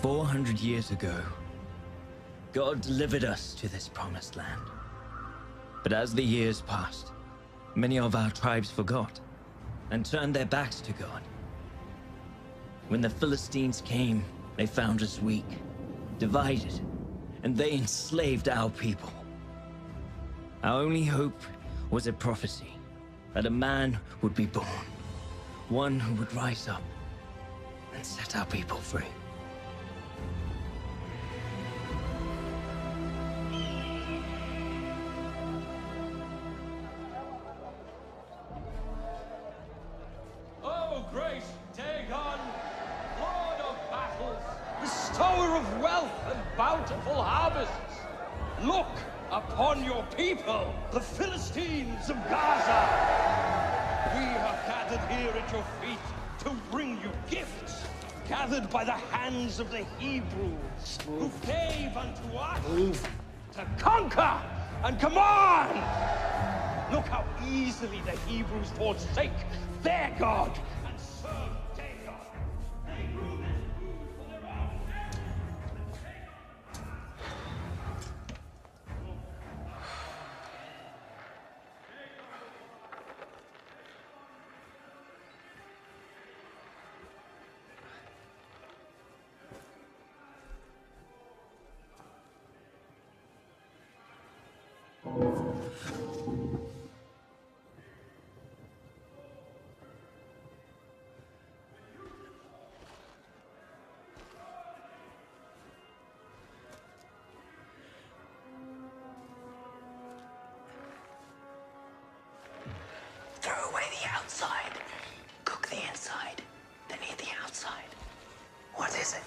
400 years ago, God delivered us to this promised land. But as the years passed, many of our tribes forgot and turned their backs to God. When the Philistines came, they found us weak, divided, and they enslaved our people. Our only hope was a prophecy that a man would be born, one who would rise up and set our people free. Oh, great Dagon, Lord of battles, bestower of wealth and bountiful harvests, look upon your people, the Philistines of Gaza. We have gathered here at your feet to bring you gifts, gathered by the hands of the Hebrews, who gave unto us to conquer and command. Look how easily the Hebrews forsake their God and serve Dagon. They grew this food for their own. Throw away the outside, cook the inside, then eat the outside. What is it?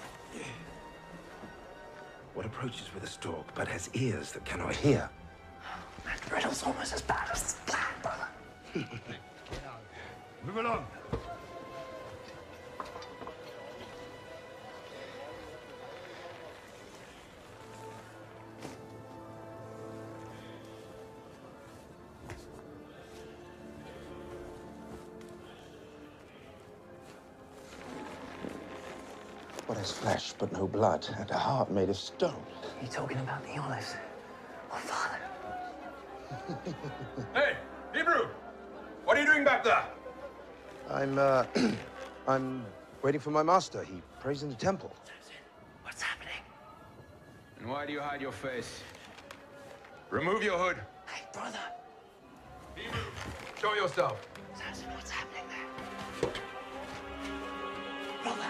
What approaches with a stalk, but has ears that cannot hear? That riddle's almost as bad as the plan, brother. Move along. What is flesh but no blood, and a heart made of stone? You talking about the olives? Oh, Father. Hey, Hebrew! What are you doing back there? I'm waiting for my master. He prays in the temple. What's happening? And why do you hide your face? Remove your hood. Hey, brother. Hebrew, show yourself. Samson, what's happening there? Brother.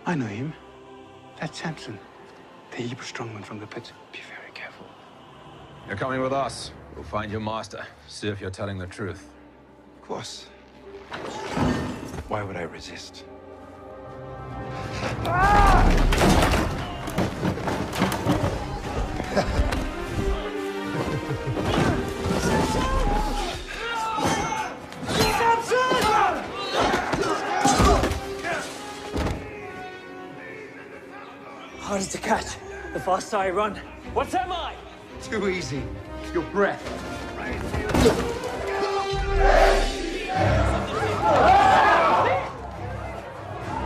I know him. That's Samson, the Hebrew strongman from the pit. Be very careful. You're coming with us. We'll find your master. See if you're telling the truth. Of course. Why would I resist? Harder to catch. The faster I run. What am I? Too easy. Your breath.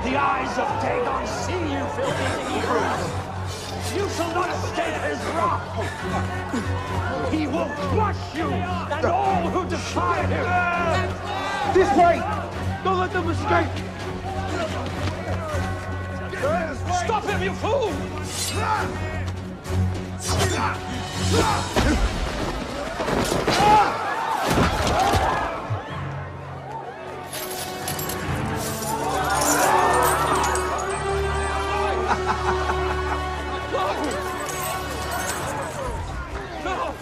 The eyes of Dagon see you, filthy Hebrews. You shall not escape his wrath. He will crush you and all who defy him. This way! Don't let them escape! Stop him, you fool! No!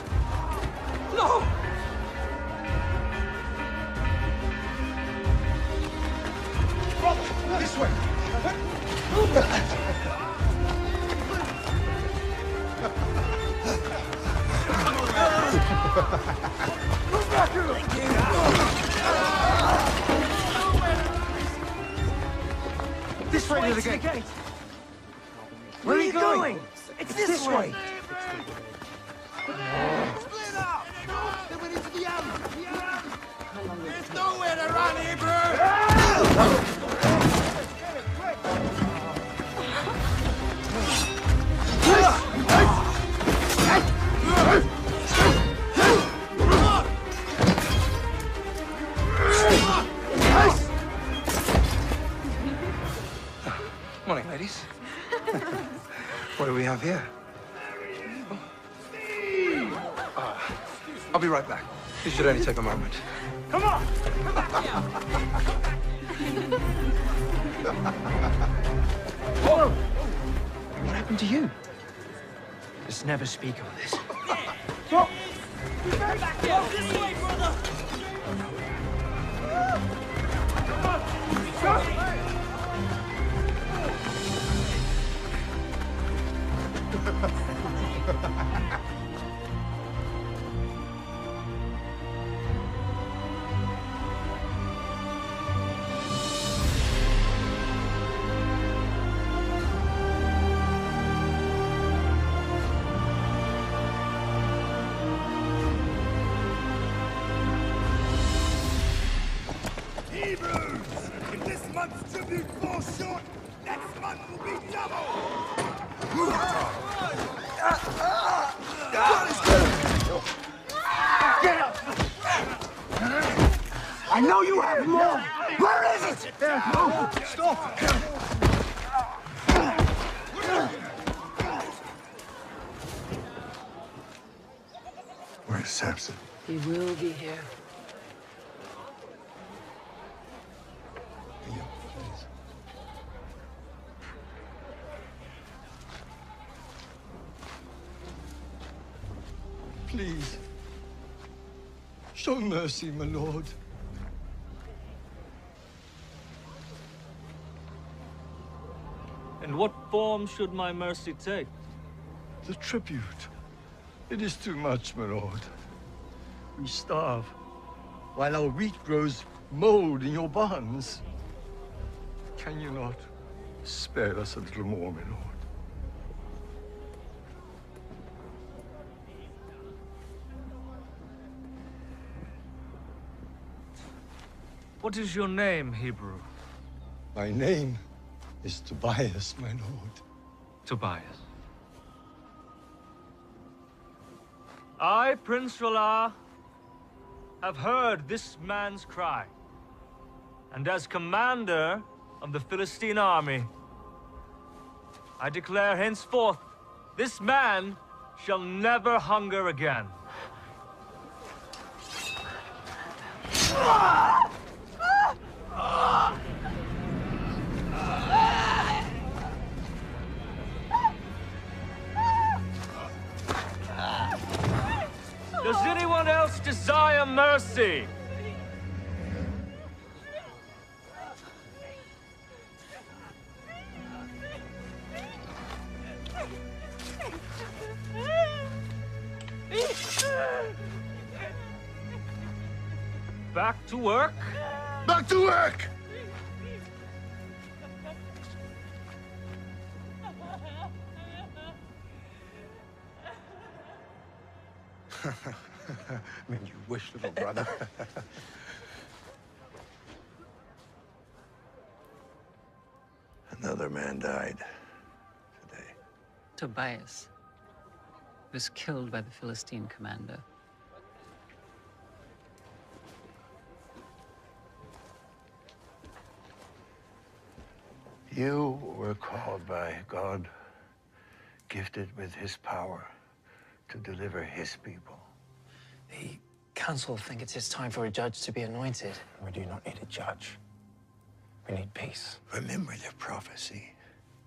No! This way! This way to the gate. Where are you going? It's this way. Split up! Then we need to the alley. There's nowhere to run, Hebrew! ladies. What do we have here? I'll be right back. This should only take a moment. Come on! Whoa! What happened to you? Let's never speak of this. Go! Back here! This way, brother! Hebrews! If this month's tribute falls short, next month will be double! Get up! I know you have more! Where is it? No! Stop! Where's Samson? He will be here. Yeah, please. Please. Show mercy, my lord. And what form should my mercy take? The tribute. It is too much, my lord. We starve, while our wheat grows mold in your barns. Can you not spare us a little more, my lord? What is your name, Hebrew? My name is Tobias, my lord. Tobias. I, Prince Ralah, have heard this man's cry. And as commander of the Philistine army, I declare henceforth, this man shall never hunger again. Does anyone else desire mercy? Back to work? Back to work! I mean, you wish, little brother. Another man died today. Tobias was killed by the Philistine commander. You were called by God, gifted with his power to deliver his people. The council think it's time for a judge to be anointed. We do not need a judge. We need peace. Remember the prophecy.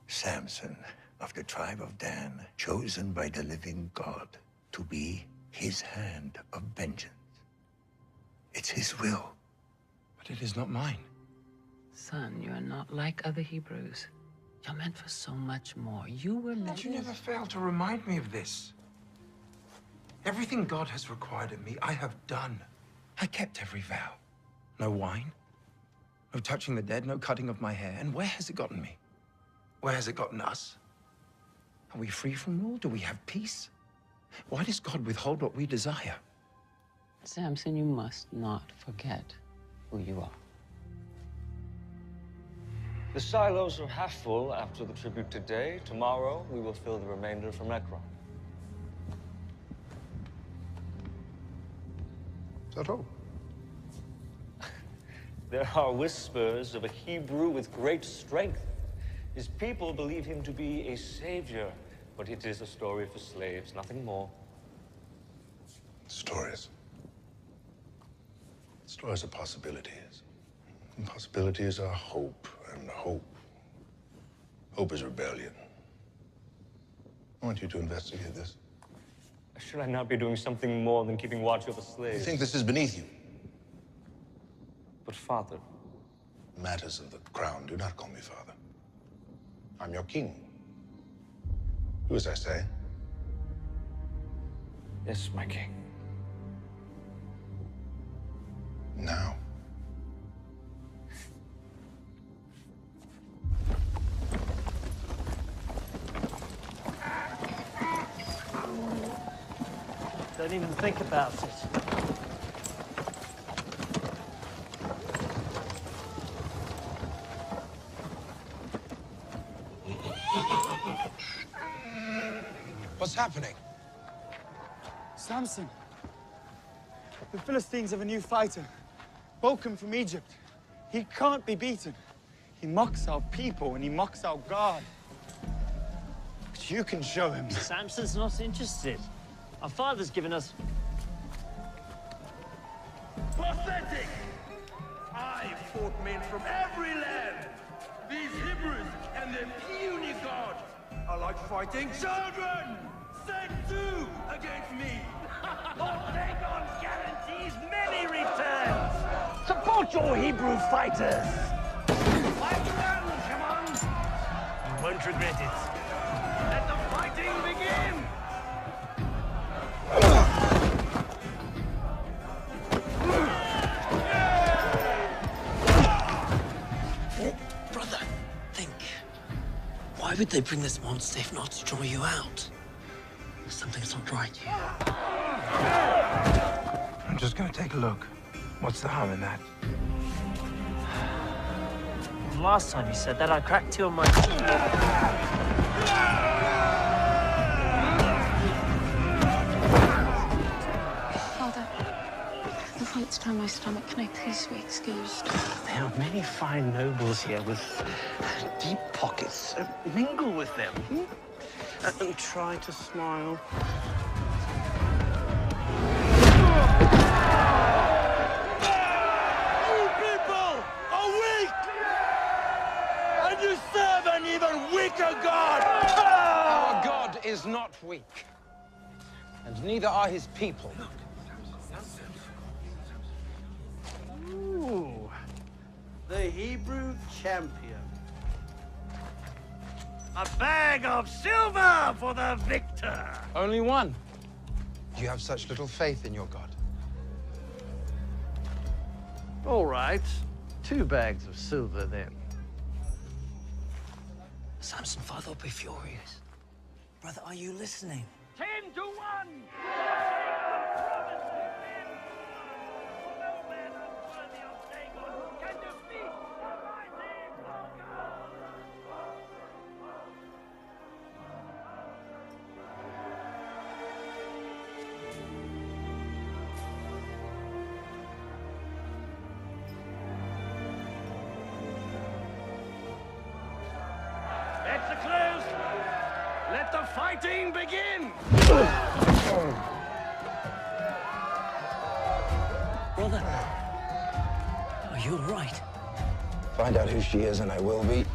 Samson of the tribe of Dan, chosen by the living God to be his hand of vengeance. It's his will. But it is not mine. Son, you are not like other Hebrews. You're meant for so much more. You were meant... But you never fail to remind me of this. Everything God has required of me, I have done. I kept every vow. No wine, no touching the dead, no cutting of my hair. And where has it gotten me? Where has it gotten us? Are we free from rule? Do we have peace? Why does God withhold what we desire? Samson, you must not forget who you are. The silos are half full after the tribute today. Tomorrow, we will fill the remainder from Ekron. Is that all? There are whispers of a Hebrew with great strength His people believe him to be a savior, but it is a story for slaves, nothing more. Stories. Stories are possibilities. And possibilities are hope, and hope is rebellion. I want you to investigate this. Should I not be doing something more than keeping watch over slaves? You think this is beneath you? But Father... Matters of the crown, do not call me father. I'm your king. Do as I say. Yes, my king. Now. Don't even think about it. What's happening? Samson. The Philistines have a new fighter. Welcome from Egypt. He can't be beaten. He mocks our people and he mocks our God. But you can show him. Samson's not interested. Our father's given us... Pathetic! I fought men from every land. These Hebrews and their puny God are like fighting children! Set two against me! Dagon guarantees many returns! Support your Hebrew fighters! Fight them, come on! You won't regret it. Let the fighting begin! Brother, think. Why would they bring this monster if not to draw you out? Something's not right here. I'm just gonna take a look. What's the harm in that? Last time you said that, I cracked two of my... Father, the fight's down my stomach. Can I please be excused? There are many fine nobles here with deep pockets. Mingle with them. And try to smile. You people are weak! And you serve an even weaker God! Our God is not weak. And neither are his people. Ooh, the Hebrew champion. A bag of silver for the victor! Only one. You have such little faith in your God. All right, 2 bags of silver then. Samson, Father will be furious. Brother, are you listening? 10 to 1! Bets are closed. Let the fighting begin. Brother, are you all right? Find out who she is and I will be.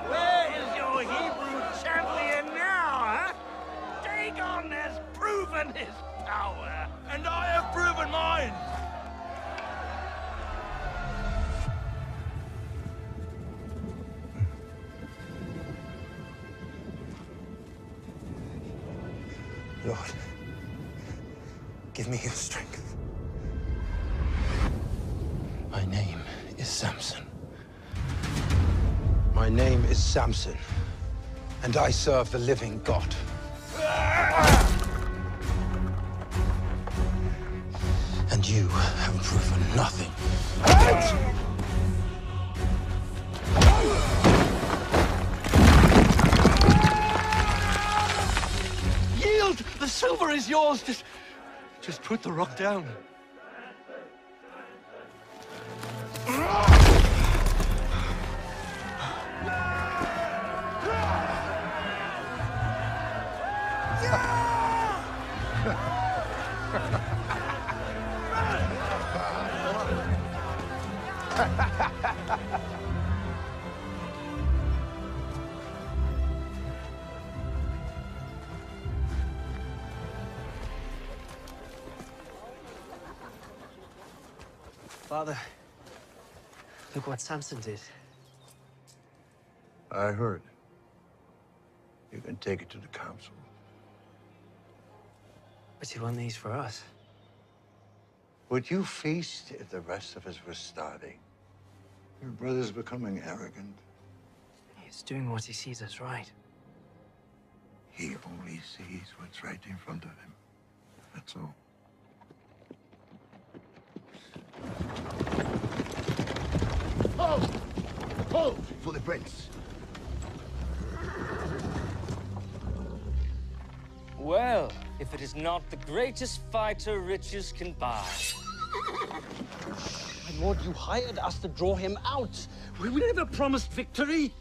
Where is your Hebrew champion now, huh? Dagon has proven his power. And I have proven mine! Lord, give me your strength. My name is Samson. My name is Samson, and I serve the living God. And you have proven nothing. silver is yours. Just put the rock down. Father, look what Samson did. I heard. You can take it to the council. But he won these for us. Would you feast if the rest of us were starving? Your brother's becoming arrogant. He's doing what he sees as right. He only sees what's right in front of him. That's all. Hold! Hold for the prince. Well, if it is not the greatest fighter riches can buy. My lord, you hired us to draw him out. We never promised victory.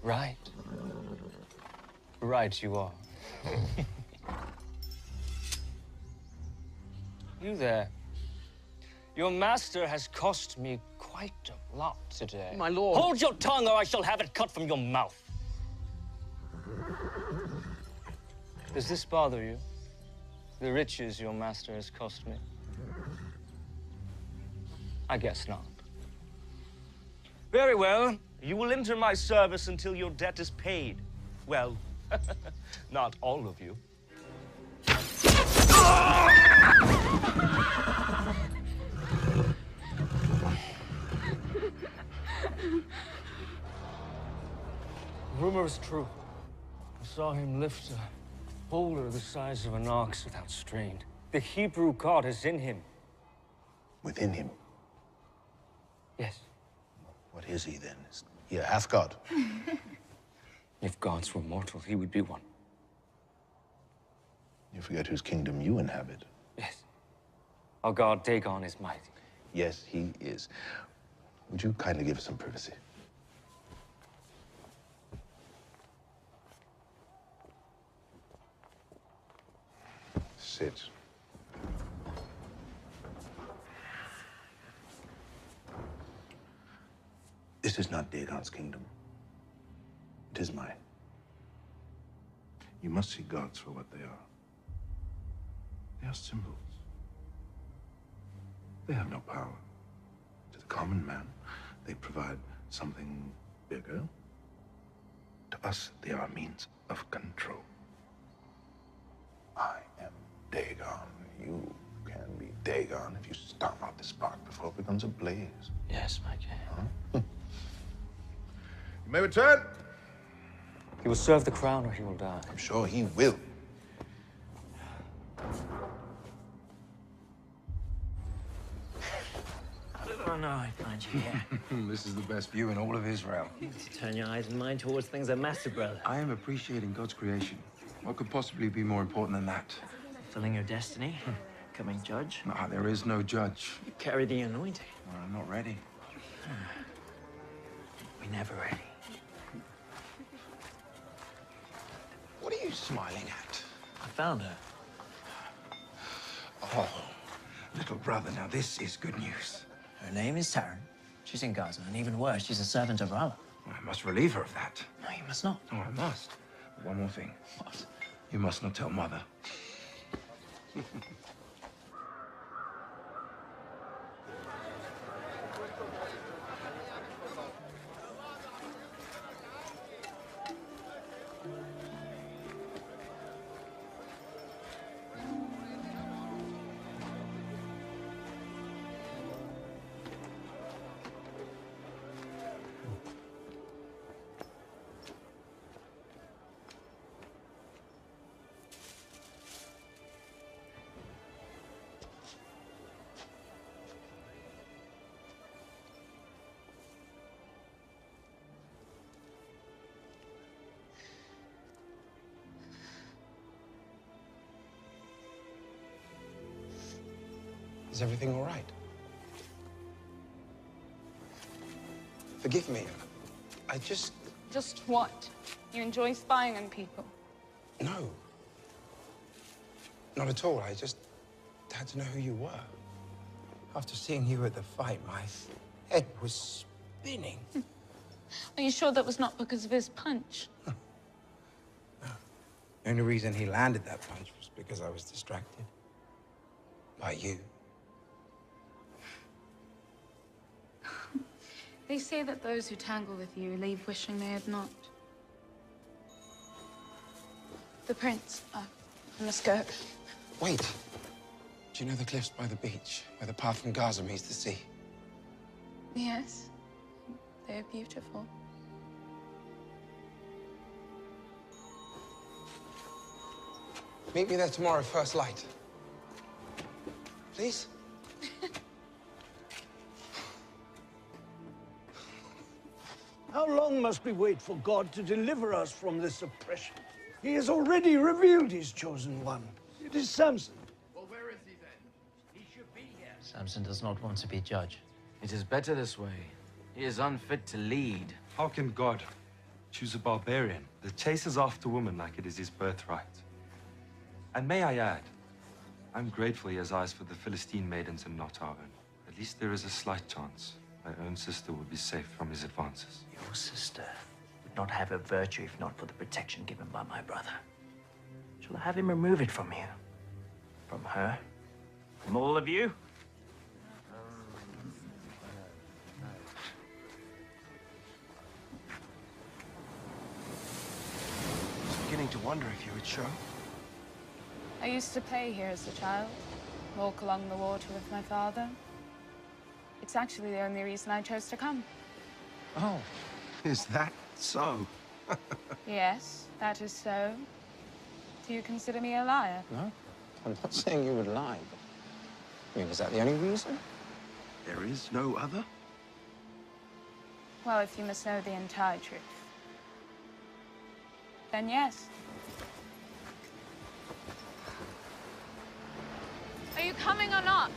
Right. Right you are. You there. Your master has cost me quite a lot today. My lord. Hold your tongue or I shall have it cut from your mouth. Does this bother you? The riches your master has cost me? I guess not. Very well. You will enter my service until your debt is paid. Well, not all of you. Rumor is true. I saw him lift a boulder the size of an ox without strain. The Hebrew god is in him. Within him? Yes. What is he then? Is he a half-god? If gods were mortal, he would be one. You forget whose kingdom you inhabit. Yes. Our god Dagon is mighty. Yes, he is. Would you kindly give us some privacy? Sit. This is not Dagon's kingdom. It is mine. You must see gods for what they are. They are symbols. They have no power. To the common man, they provide something bigger. To us, they are a means of control. I am Dagon. You can be Dagon if you stomp out the spark before it becomes a blaze. Yes, my king. Huh? You may return. He will serve the crown or he will die. I'm sure he will. Oh, no, I find you here. This is the best view in all of Israel. Turn your eyes and mind towards things that matter, brother. I am appreciating God's creation. What could possibly be more important than that? Fulfilling your destiny, becoming judge. Ah, there is no judge. You carry the anointing. Well, I'm not ready. We're never ready. What are you smiling at? I found her. Oh, little brother, now this is good news. Her name is Taryn. She's in Gaza, and even worse, she's a servant of Allah. I must relieve her of that. No, you must not. Oh, I must. But one more thing. What? You must not tell Mother. Is everything all right? Forgive me. I just... Just what? You enjoy spying on people? No. Not at all. I just had to know who you were. After seeing you at the fight, my head was spinning. Are you sure that was not because of his punch? No. The only reason he landed that punch was because I was distracted. By you. They say that those who tangle with you leave wishing they had not. The prince. I must go. Wait. Do you know the cliffs by the beach, where the path from Gaza meets the sea? Yes. They're beautiful. Meet me there tomorrow, first light. Please? How long must we wait for God to deliver us from this oppression? He has already revealed his chosen one. It is Samson. Well, where is he then? He should be here. Samson does not want to be judge. It is better this way. He is unfit to lead. How can God choose a barbarian that chases after women like it is his birthright? And may I add, I'm grateful he has eyes for the Philistine maidens and not our own. At least there is a slight chance my own sister would be safe from his advances. Your sister would not have her virtue if not for the protection given by my brother. Shall I have him remove it from you? From her? From all of you? I was beginning to wonder if you would show. I used to play here as a child, walk along the water with my father. It's actually the only reason I chose to come. Oh, is that so? Yes, that is so. Do you consider me a liar? No, I'm not saying you would lie, but... I mean, is that the only reason? There is no other? Well, if you must know the entire truth, then yes. Are you coming or not?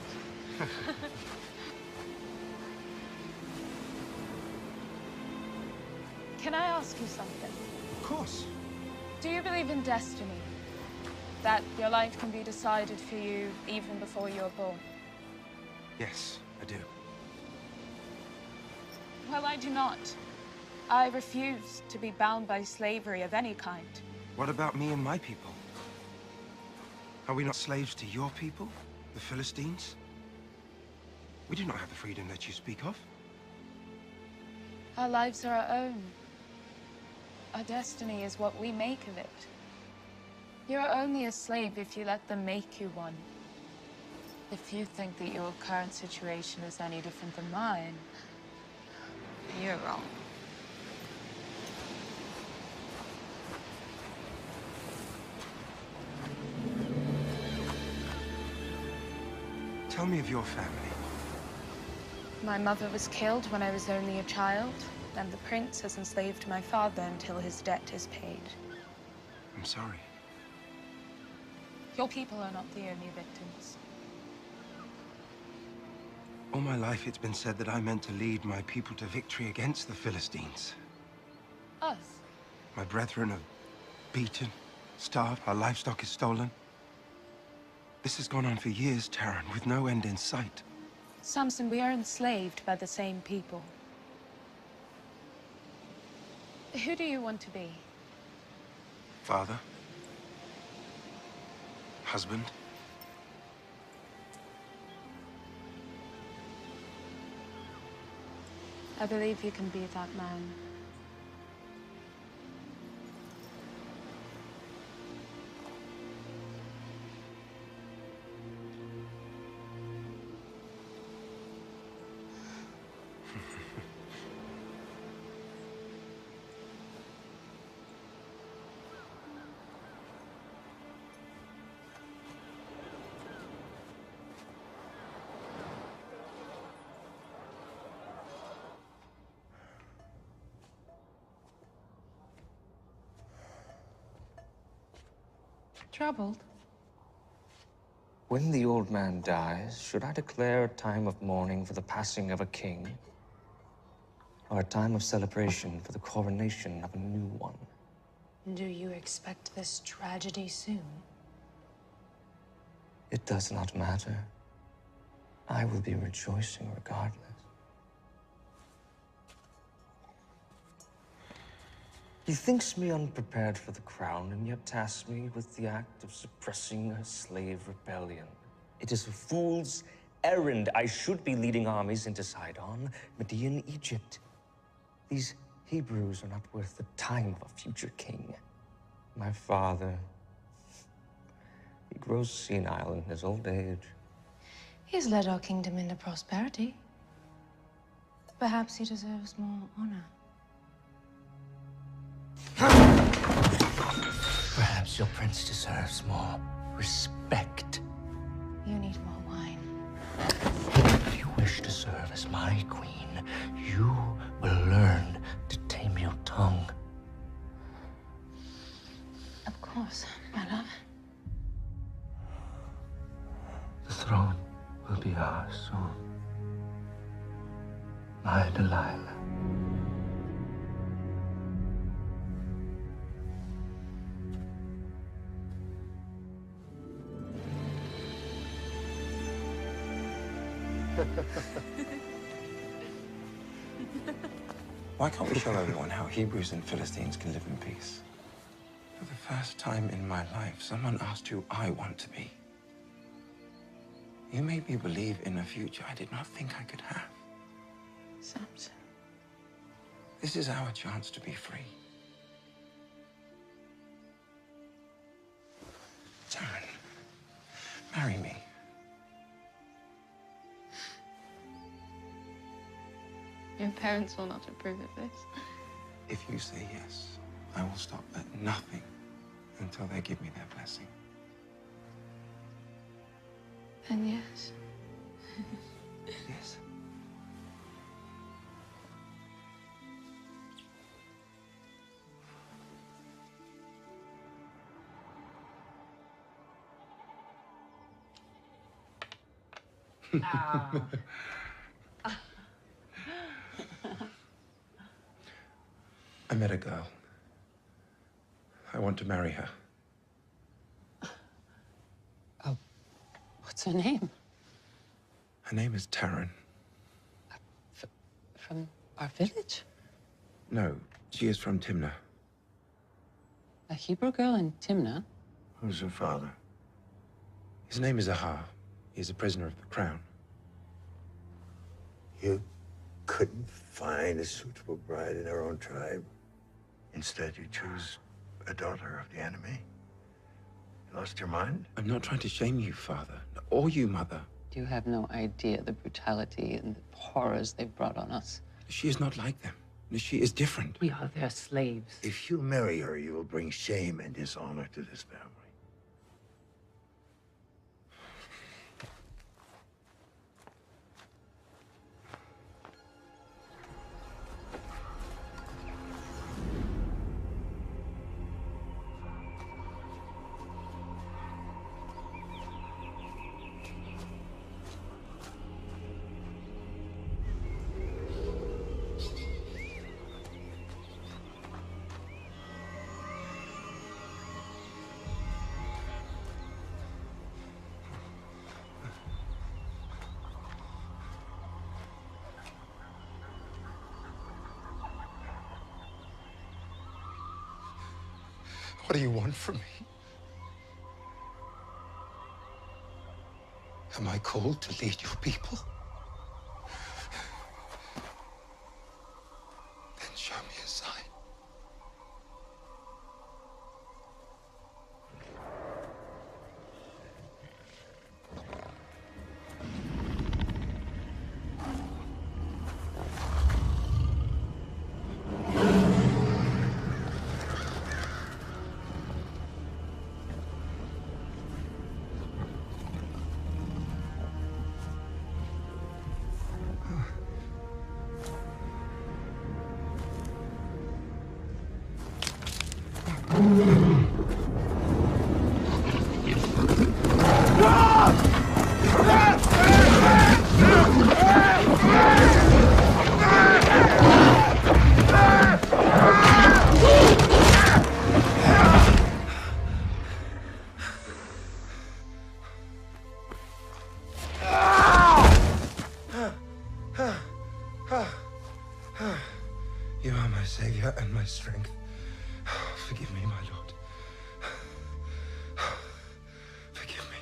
Can I ask you something? Of course. Do you believe in destiny? That your life can be decided for you even before you're born? Yes, I do. Well, I do not. I refuse to be bound by slavery of any kind. What about me and my people? Are we not slaves to your people, the Philistines? We do not have the freedom that you speak of. Our lives are our own. Our destiny is what we make of it. You're only a slave if you let them make you one. If you think that your current situation is any different than mine, you're wrong. Tell me of your family. My mother was killed when I was only a child, and the prince has enslaved my father until his debt is paid. I'm sorry. Your people are not the only victims. All my life it's been said that I meant to lead my people to victory against the Philistines. Us? My brethren are beaten, starved, our livestock is stolen. This has gone on for years, Taran, with no end in sight. Samson, we are enslaved by the same people. Who do you want to be? Father. Husband. I believe you can be that man. Troubled? When the old man dies, should I declare a time of mourning for the passing of a king? Or a time of celebration for the coronation of a new one? Do you expect this tragedy soon? It does not matter. I will be rejoicing regardless. He thinks me unprepared for the crown, and yet tasks me with the act of suppressing a slave rebellion. It is a fool's errand. I should be leading armies into Sidon, Median, Egypt. These Hebrews are not worth the time of a future king. My father, he grows senile in his old age. He's led our kingdom into prosperity. Perhaps he deserves more honor. Perhaps your prince deserves more respect. You need more wine. If you wish to serve as my queen, you will learn to tame your tongue. Of course, my love. The throne will be ours soon. My Delilah. Why can't we show everyone how Hebrews and Philistines can live in peace? For the first time in my life, someone asked who I want to be. You made me believe in a future I did not think I could have. Samson. This is our chance to be free. Taryn, marry me. Your parents will not approve of this. If you say yes, I will stop at nothing until they give me their blessing. Then yes. Yes. I met a girl. I want to marry her. Oh, what's her name? Her name is Taryn. From our village? No, she is from Timnah. A Hebrew girl in Timnah? Who's her father? His name is Ahar. He is a prisoner of the crown. You couldn't find a suitable bride in our own tribe? Instead, you choose a daughter of the enemy? You lost your mind? I'm not trying to shame you, Father, or you, Mother. You have no idea the brutality and the horrors they've brought on us. She is not like them. She is different. We are their slaves. If you marry her, you will bring shame and dishonor to this family. What do you want from me? Am I called to lead your people? Then show me a sign. Ah! You are my savior and my strength. Forgive me, my lord. Forgive me.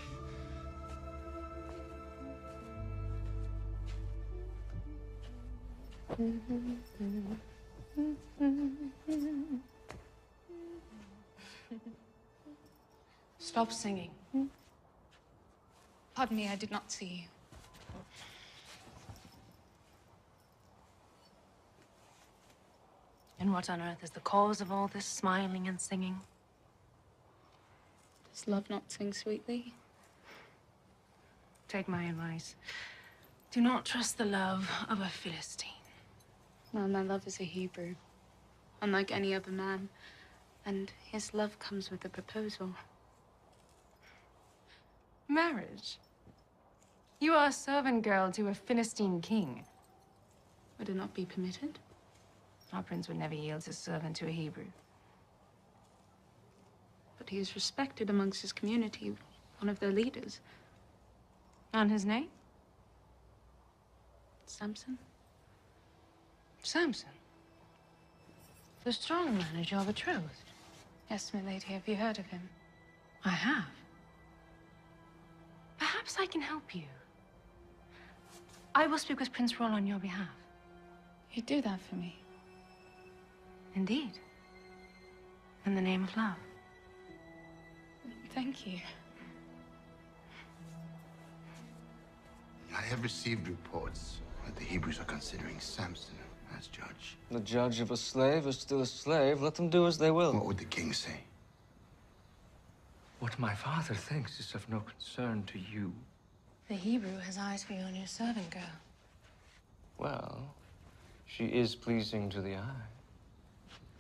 Stop singing. Pardon me, I did not see you. And what on earth is the cause of all this smiling and singing? Does love not sing sweetly? Take my advice. Do not trust the love of a Philistine. Well, my love is a Hebrew, unlike any other man. And his love comes with a proposal. Marriage? You are a servant girl to a Philistine king. Would it not be permitted? Our prince would never yield his servant to a Hebrew. But he is respected amongst his community, one of their leaders. And his name? Samson? Samson? The strong man is your betrothed? Yes, my lady. Have you heard of him? I have. Perhaps I can help you. I will speak with Prince Roll on your behalf. You'd do that for me? Indeed. In the name of love. Thank you. I have received reports that the Hebrews are considering Samson as judge. The judge of a slave is still a slave. Let them do as they will. What would the king say? What my father thinks is of no concern to you. The Hebrew has eyes for you and your servant girl. Well, she is pleasing to the eye.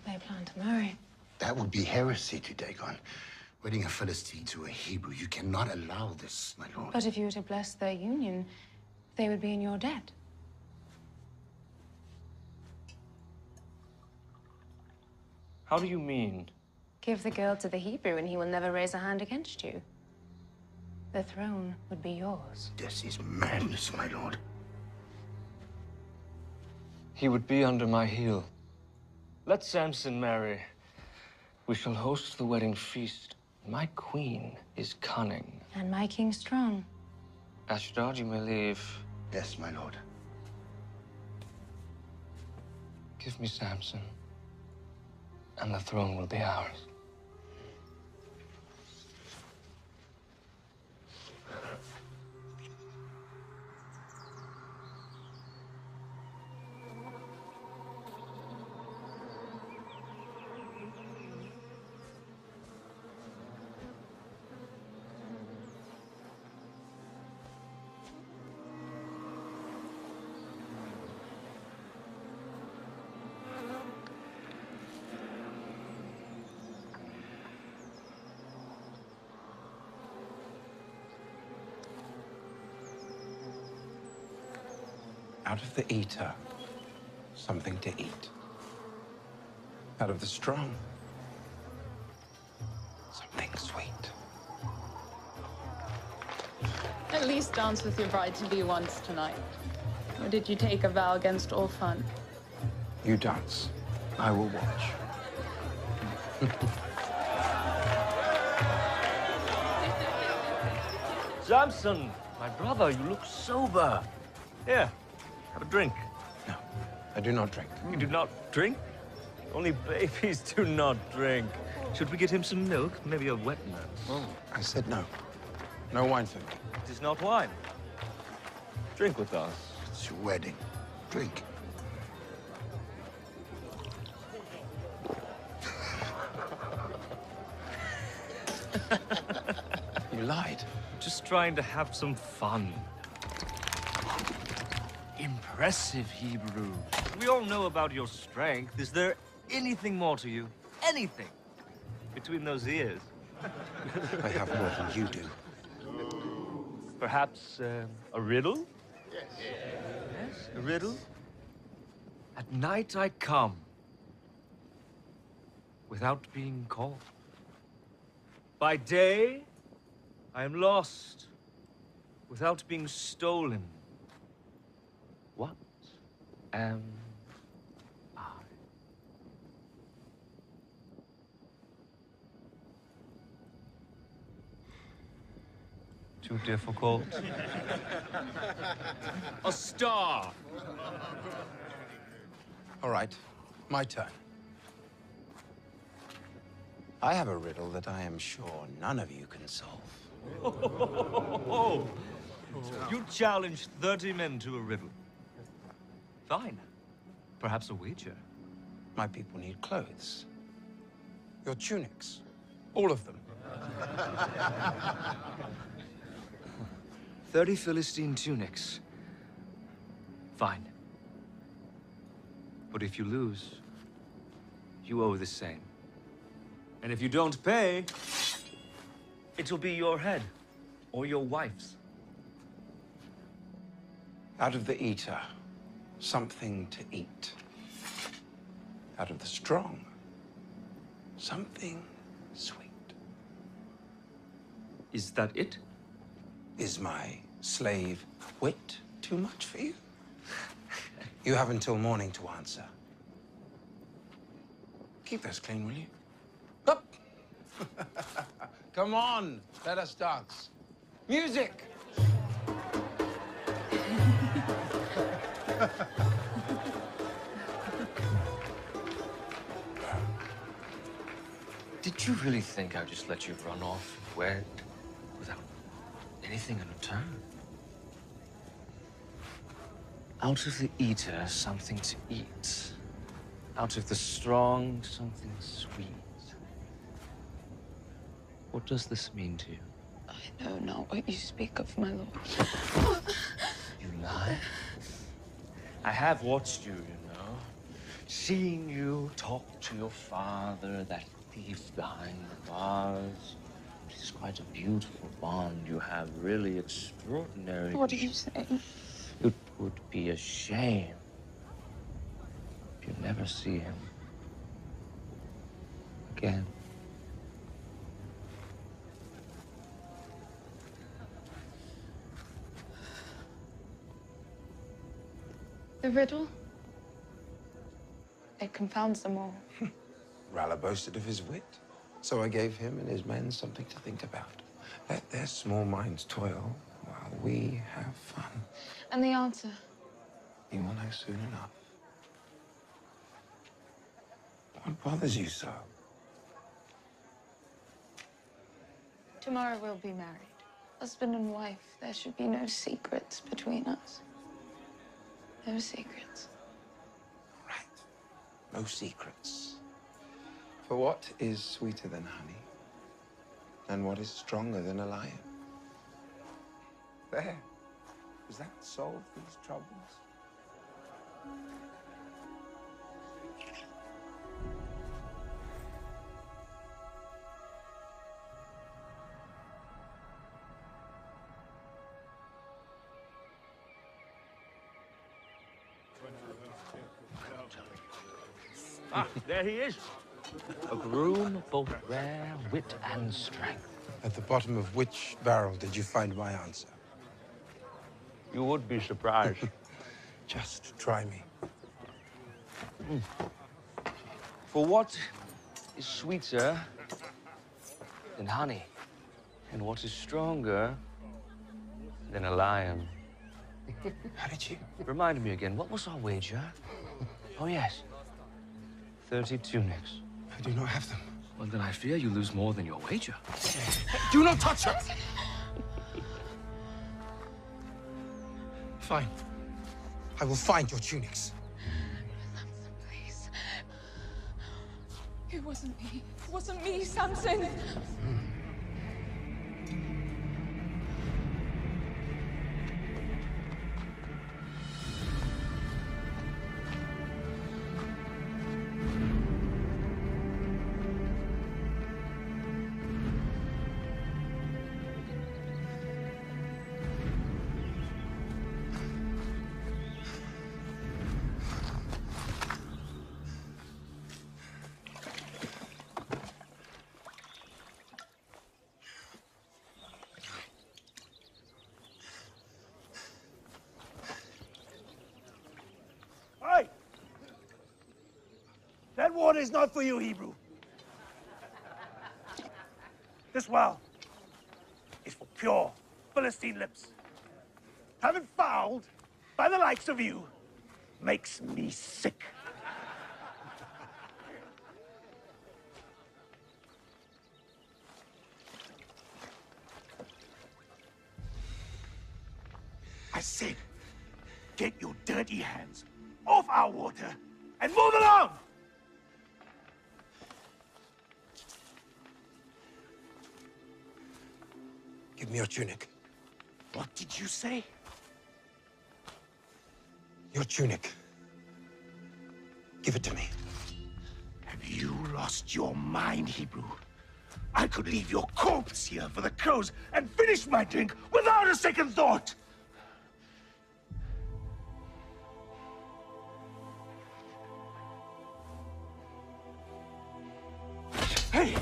They plan to marry. That would be heresy to Dagon. Wedding a Philistine to a Hebrew. You cannot allow this, my lord. But if you were to bless their union, they would be in your debt. How do you mean? Give the girl to the Hebrew and he will never raise a hand against you. The throne would be yours. This is madness, my lord. He would be under my heel. Let Samson marry. We shall host the wedding feast. My queen is cunning. And my king strong. Ashdod, you may leave. Yes, my lord. Give me Samson, and the throne will be ours. Out of the eater, something to eat. Out of the strong, something sweet. At least dance with your bride-to-be once tonight. Or did you take a vow against all fun? You dance. I will watch. Samson, my brother, you look sober. Here, have a drink. No, I do not drink. You do not drink? Only babies do not drink. Should we get him some milk? Maybe a wet nurse? Oh, I said no. No wine for me. It is not wine. Drink with us. It's your wedding. Drink. You lied. Just trying to have some fun. Impressive, Hebrew. We all know about your strength. Is there anything more to you? Anything? Between those ears? I have more than you do. Perhaps a riddle? Yes, a riddle? At night I come, without being called. By day, I am lost, without being stolen. What am Too difficult? A star! All right, my turn. I have a riddle that I am sure none of you can solve. You challenged 30 men to a riddle. Fine. Perhaps a wager. My people need clothes. Your tunics. All of them. 30 Philistine tunics. Fine. But if you lose, you owe the same. And if you don't pay, it'll be your head or your wife's. Out of the eater, something to eat. Out of the strong, something sweet. Is that it? Is my slave wit too much for you? You have until morning to answer. Keep those clean, will you? Up! Come on, let us dance. Music! Did you really think I'd just let you run off wed without anything in return? Out of the eater, something to eat. Out of the strong, something sweet. What does this mean to you? I know not what you speak of, my lord. You lie? I have watched you, you know. Seen you talk to your father, that thief behind the bars. It is quite a beautiful bond you have, really extraordinary. What are you saying? It would be a shame if you never see him again. The riddle? It confounds them all. Ralla boasted of his wit, so I gave him and his men something to think about. Let their small minds toil while we have fun. And the answer? You will know soon enough. What bothers you so? Tomorrow we'll be married. Husband and wife. There should be no secrets between us. No secrets. No secrets. For what is sweeter than honey? And what is stronger than a lion? There. Does that solve these troubles? Ah, there he is. A groom of both rare wit and strength. At the bottom of which barrel did you find my answer? You would be surprised. Just try me. For what is sweeter than honey? And what is stronger than a lion? How did you? Remind me again, what was our wager? Oh, yes. 30 tunics. I do not have them. Well, then I fear you lose more than your wager. Do not touch her! Fine. I will find your tunics. Please. It wasn't me. It wasn't me, Samson. Hey! That water is not for you, Hebrew. This well is for pure Philistine lips. Having fouled by the likes of you makes me sick. I said, get your dirty hands off our water and move along! Give me your tunic. What did you say? Your tunic. Give it to me. Have you lost your mind, Hebrew? I could leave your corpse here for the crows and finish my drink without a second thought! Hey!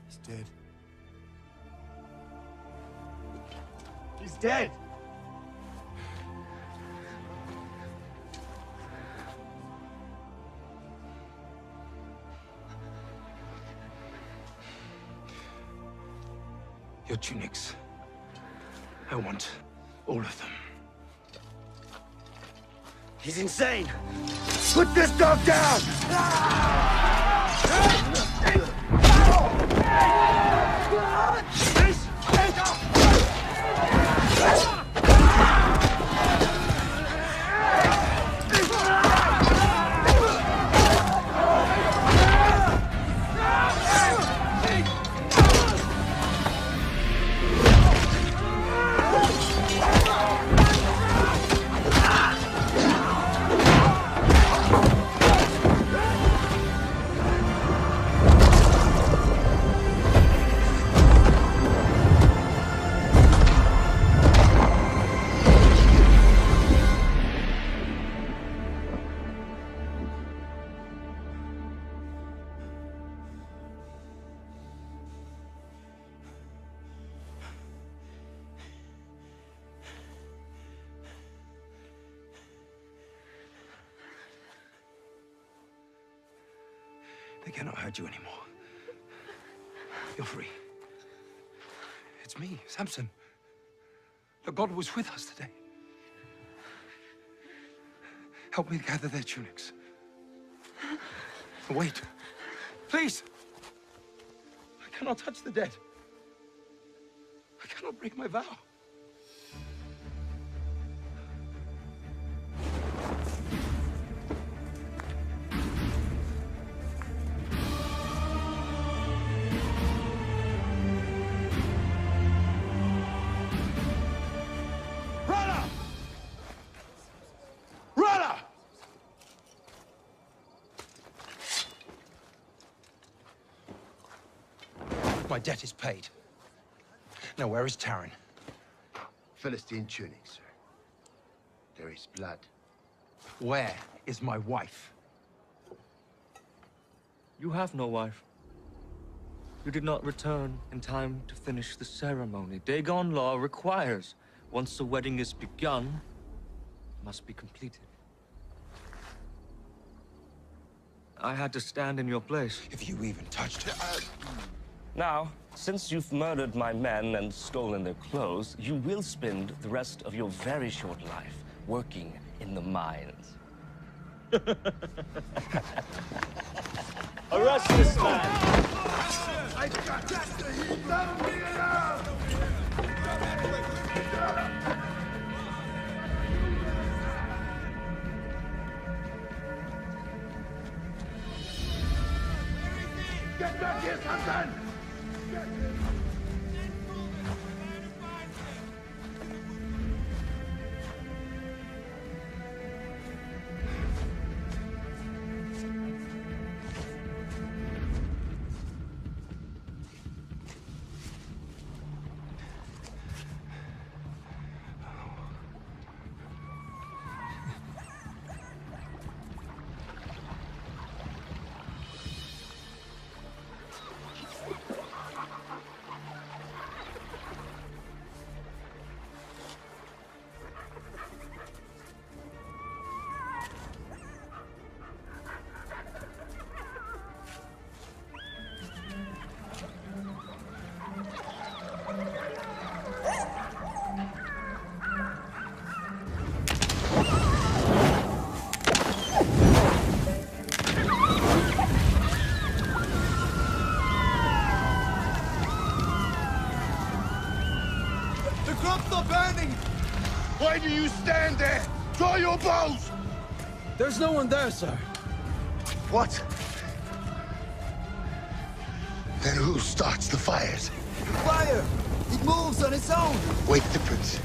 He's dead. He's dead! Your tunics. I want all of them. He's insane! Put this dog down! They cannot hurt you anymore. You're free. It's me, Samson. Look, God was with us today. Help me gather their tunics. Wait. Please. I cannot touch the dead. I cannot break my vow. My debt is paid. Now, where is Taran? Philistine tunic, sir. There is blood. Where is my wife? You have no wife. You did not return in time to finish the ceremony. Dagon law requires, once the wedding is begun, it must be completed. I had to stand in your place. If you even touched her. Now, since you've murdered my men and stolen their clothes, you will spend the rest of your very short life working in the mines. Arrest this man! I got the heat! Let me alone! Get back here, Samson! burning! Why do you stand there? Draw your bows! There's no one there, sir. What? Then who starts the fires? Fire! It moves on its own! Wake the prince.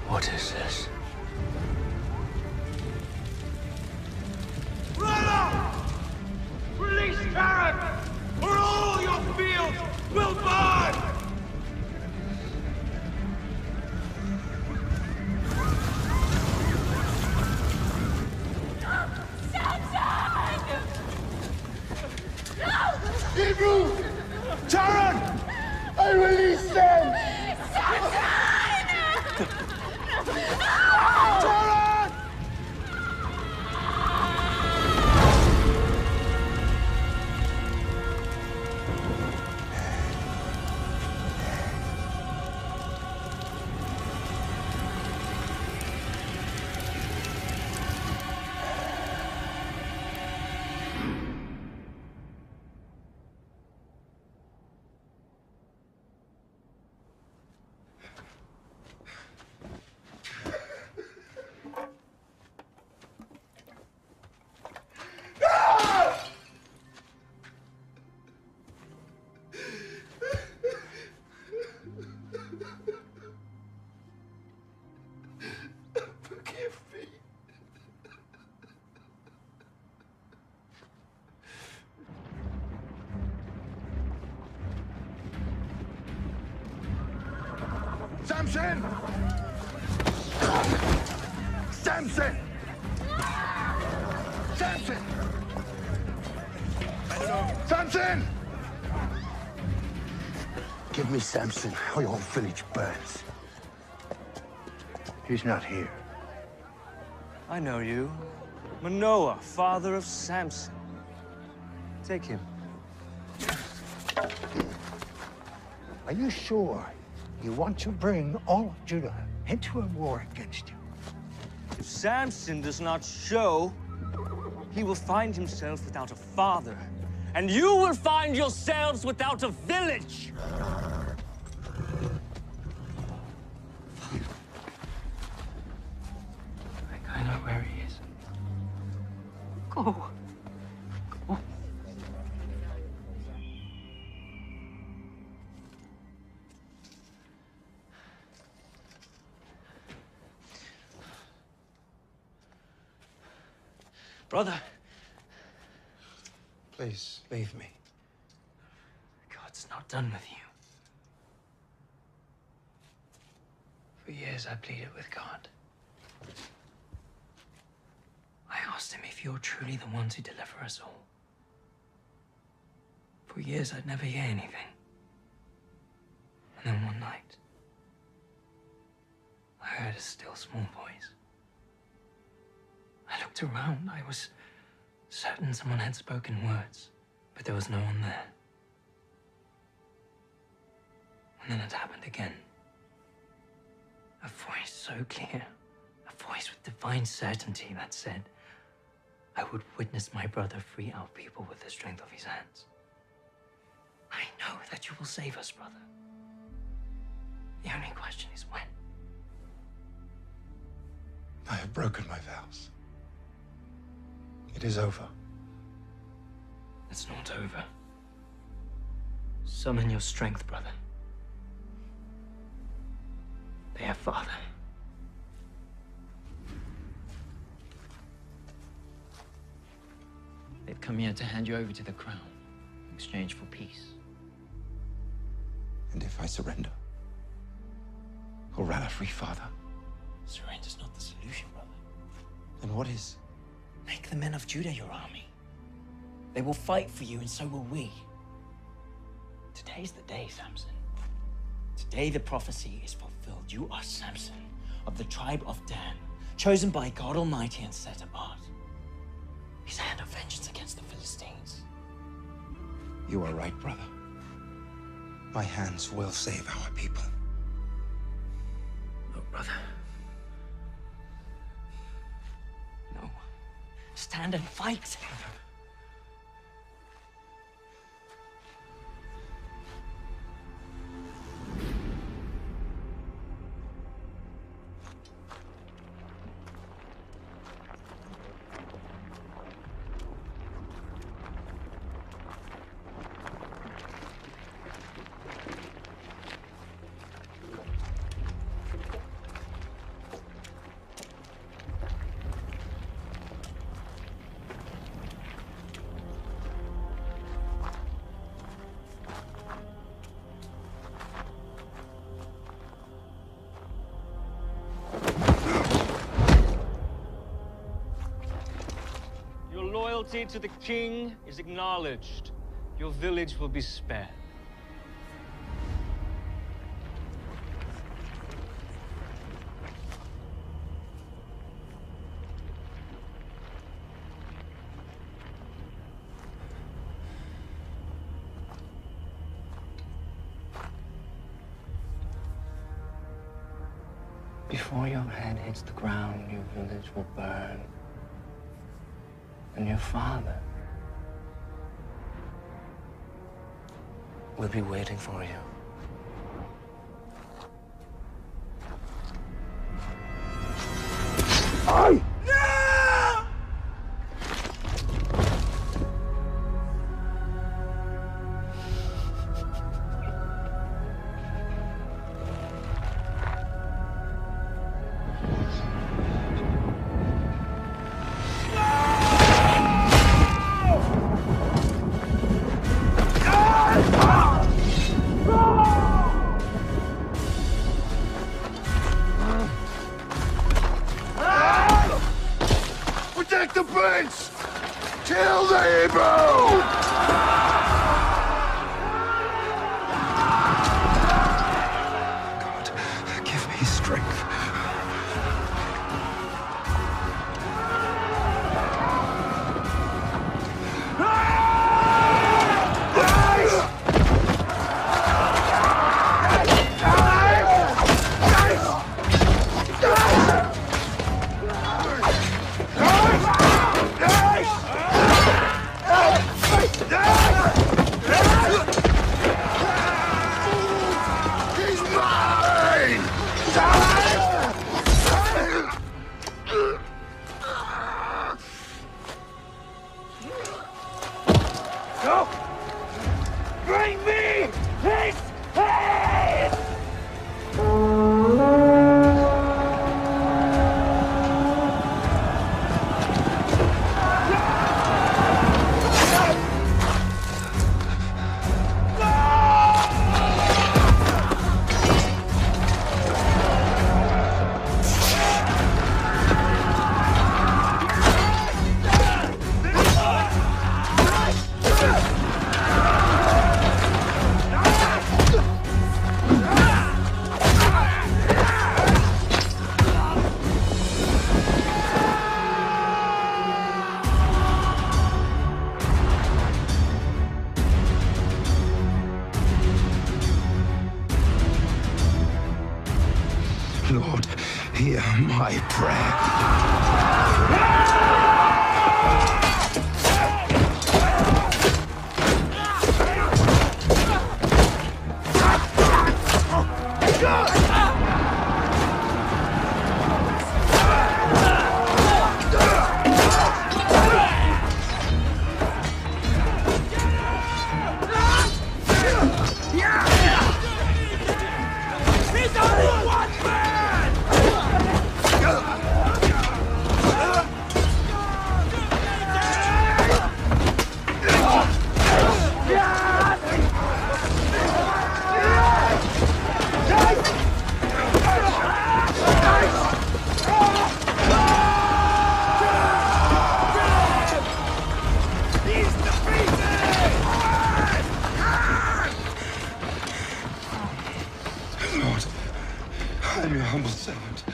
What is this? Brother! Release Taran, or all your fields will burn! Hebrew! Taran! I release them! Taran! Forgive me. Samson! Samson! Samson! Samson! Give me Samson, or your whole village burns. He's not here. I know you. Manoah, father of Samson. Take him. Are you sure you want to bring all of Judah into a war against you? If Samson does not show, he will find himself without a father. And you will find yourselves without a village! I know where he is. Go. Go. Brother. Please, leave me. God's not done with you. For years I pleaded with God. I asked him if you're truly the one to deliver us all. For years I'd never hear anything. And then one night, I heard a still small voice. I looked around. I was certain someone had spoken words, but there was no one there. And then it happened again. A voice so clear, a voice with divine certainty that said, I would witness my brother free our people with the strength of his hands. I know that you will save us, brother. The only question is when. I have broken my vows. It is over. It's not over. Summon your strength, brother. Their father. They've come here to hand you over to the crown in exchange for peace. And if I surrender? Or rather, free father? Surrender's not the solution, brother. Then what is? Make the men of Judah your army. They will fight for you, and so will we. Today's the day, Samson. Today the prophecy is fulfilled. You are Samson, of the tribe of Dan, chosen by God Almighty and set apart. His hand of vengeance against the Philistines. You are right, brother. My hands will save our people. No, brother. No. stand and fight. Loyalty to the king is acknowledged. Your village will be spared. Before your head hits the ground, your village will burn. And your father will be waiting for you. Protect the prince! Kill the Hebrew! God, give me strength. Bring me his head! Lord, hear my prayer. He's only one man! Lord, I am your humble servant.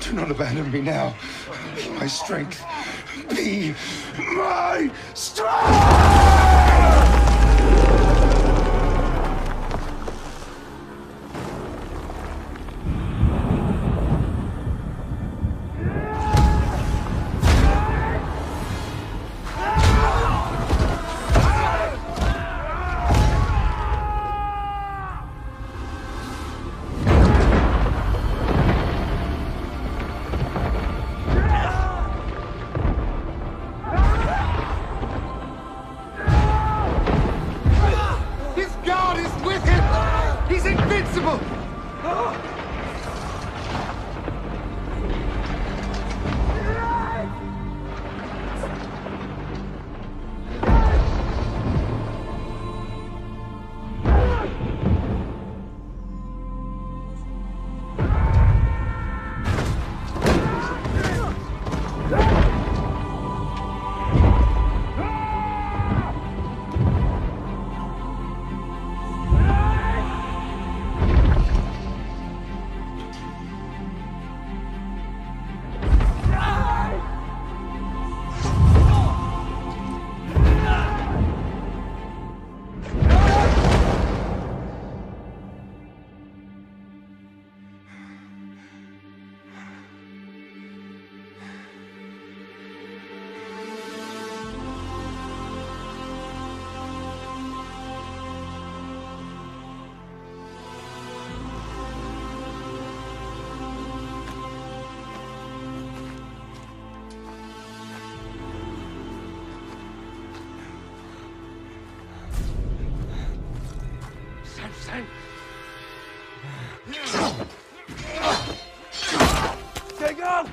Do not abandon me now. Be my strength. Be my strength! Samson! Dagon!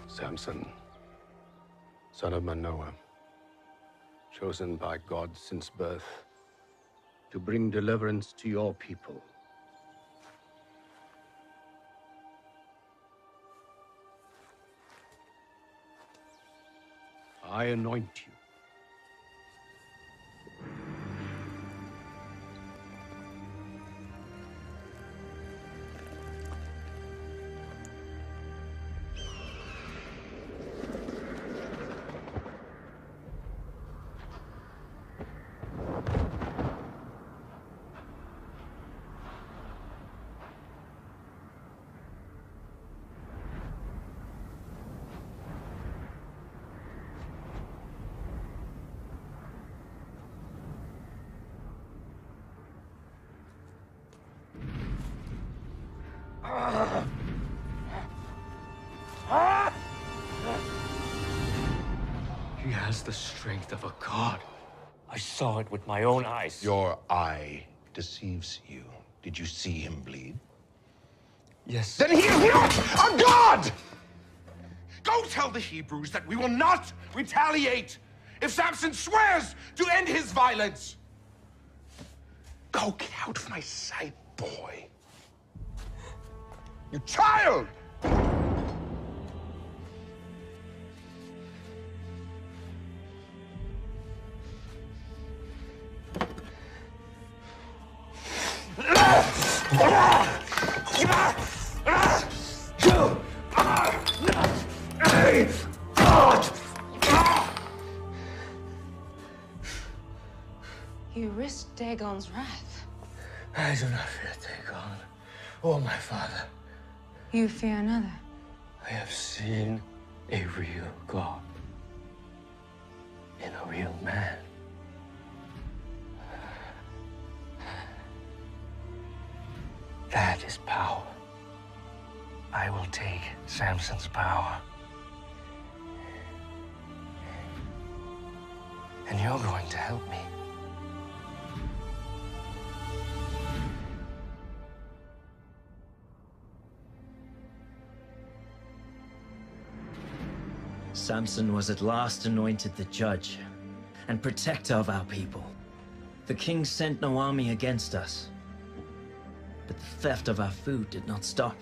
Samson, son of Manoah, chosen by God since birth to bring deliverance to your people. I anoint you. He has the strength of a god. I saw it with my own eyes. Your eye deceives you. Did you see him bleed? Yes. Then he is not a god! Go tell the Hebrews that we will not retaliate if Samson swears to end his violence. Go, get out of my sight, boy. You child! You risked Dagon's wrath. I do not fear Dagon or my father. You fear another. I have seen a real God in a real man. That is power. I will take Samson's power. And you're going to help me. Samson was at last anointed the judge and protector of our people. The king sent no army against us, but the theft of our food did not stop.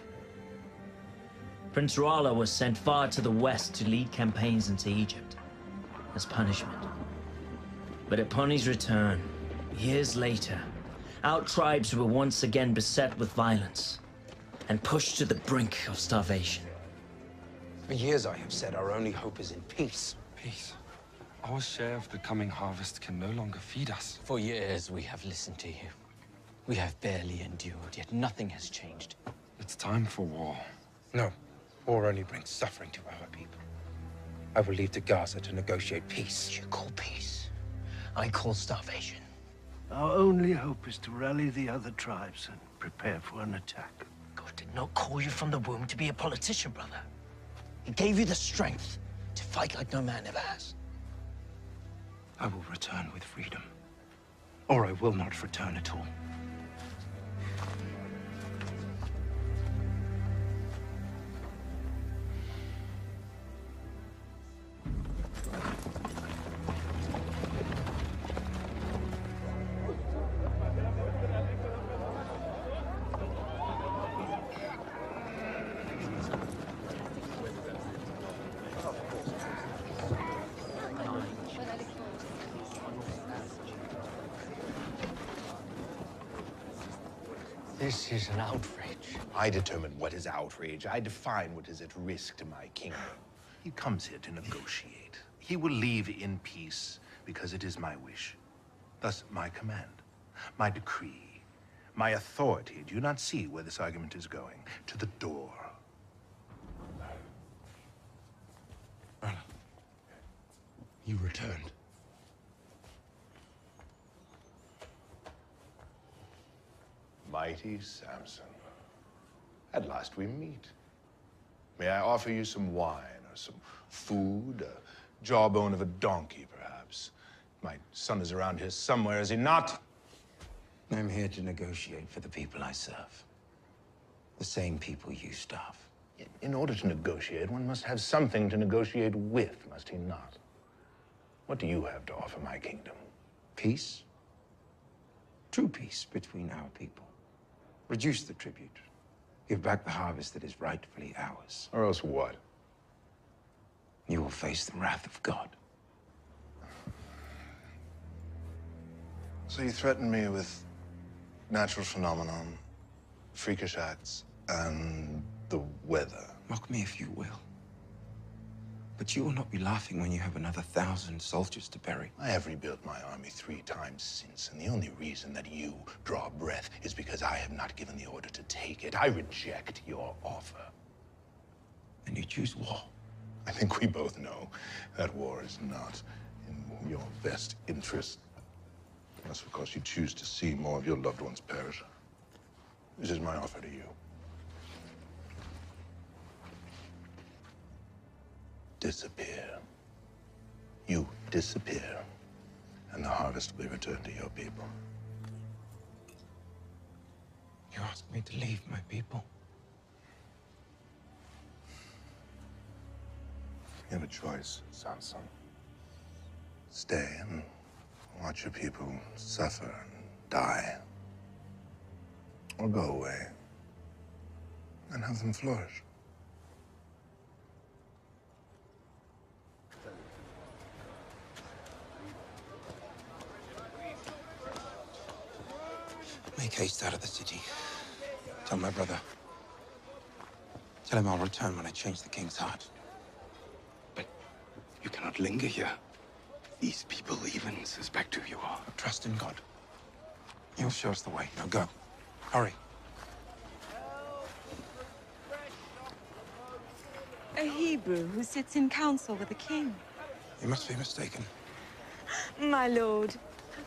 Prince Rala was sent far to the west to lead campaigns into Egypt as punishment. But upon his return, years later, our tribes were once again beset with violence and pushed to the brink of starvation. For years I have said our only hope is in peace. Peace? Our share of the coming harvest can no longer feed us. For years we have listened to you. We have barely endured, yet nothing has changed. It's time for war. No. War only brings suffering to our people. I will leave to Gaza to negotiate peace. You call peace. I call starvation. Our only hope is to rally the other tribes and prepare for an attack. God did not call you from the womb to be a politician, brother. He gave you the strength to fight like no man ever has. I will return with freedom, or I will not return at all. This is an outrage. I determine what is outrage. I define what is at risk to my kingdom. He comes here to negotiate. He will leave in peace because it is my wish. Thus, my command, my decree, my authority. Do you not see where this argument is going? To the door. You returned. Mighty Samson, at last we meet. May I offer you some wine or some food, a jawbone of a donkey, perhaps? My son is around here somewhere, is he not? I'm here to negotiate for the people I serve. The same people you starve. In order to negotiate, one must have something to negotiate with, must he not? What do you have to offer my kingdom? Peace. True peace between our people. Reduce the tribute. Give back the harvest that is rightfully ours. Or else what? You will face the wrath of God. So you threaten me with natural phenomenon, freakish acts, and the weather. Mock me if you will. But you will not be laughing when you have another 1,000 soldiers to bury. I have rebuilt my army 3 times since, and the only reason that you draw breath is because I have not given the order to take it. I reject your offer. And you choose war. I think we both know that war is not in your best interest. That's because you choose to see more of your loved ones perish. This is my offer to you. Disappear. You disappear, and the harvest will be returned to your people. You asked me to leave my people. You have a choice, Samson. Stay and watch your people suffer and die. Or go away and have them flourish. Make haste out of the city. Tell my brother. Tell him I'll return when I change the king's heart. But you cannot linger here. These people even suspect who you are. Trust in God. He'll show us the way. Now go. Hurry. A Hebrew who sits in council with the king. You must be mistaken. My lord,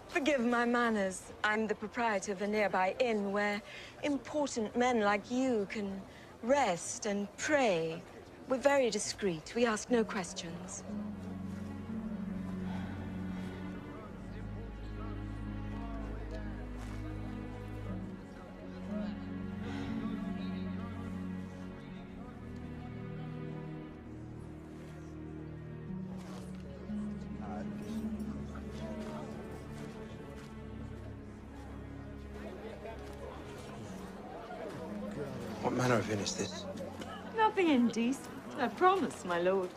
forgive my manners. I'm the proprietor of a nearby inn where important men like you can rest and pray. We're very discreet. We ask no questions. manner of inn is this? Nothing indecent, I promise, my lord.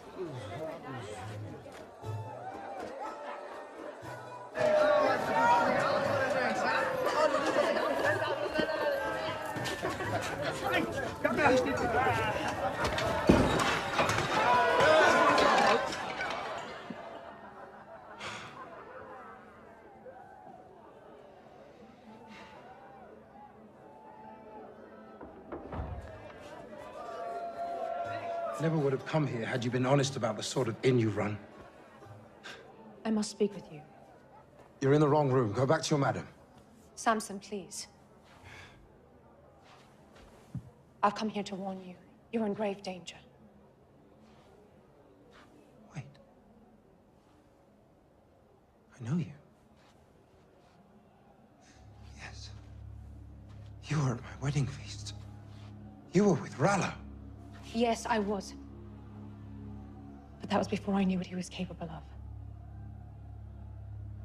Never would have come here had you been honest about the sort of inn you run. I must speak with you. You're in the wrong room. Go back to your madam. Samson, please. I've come here to warn you. You're in grave danger. I know you. Yes. You were at my wedding feast. You were with Rala. Yes, I was. But that was before I knew what he was capable of.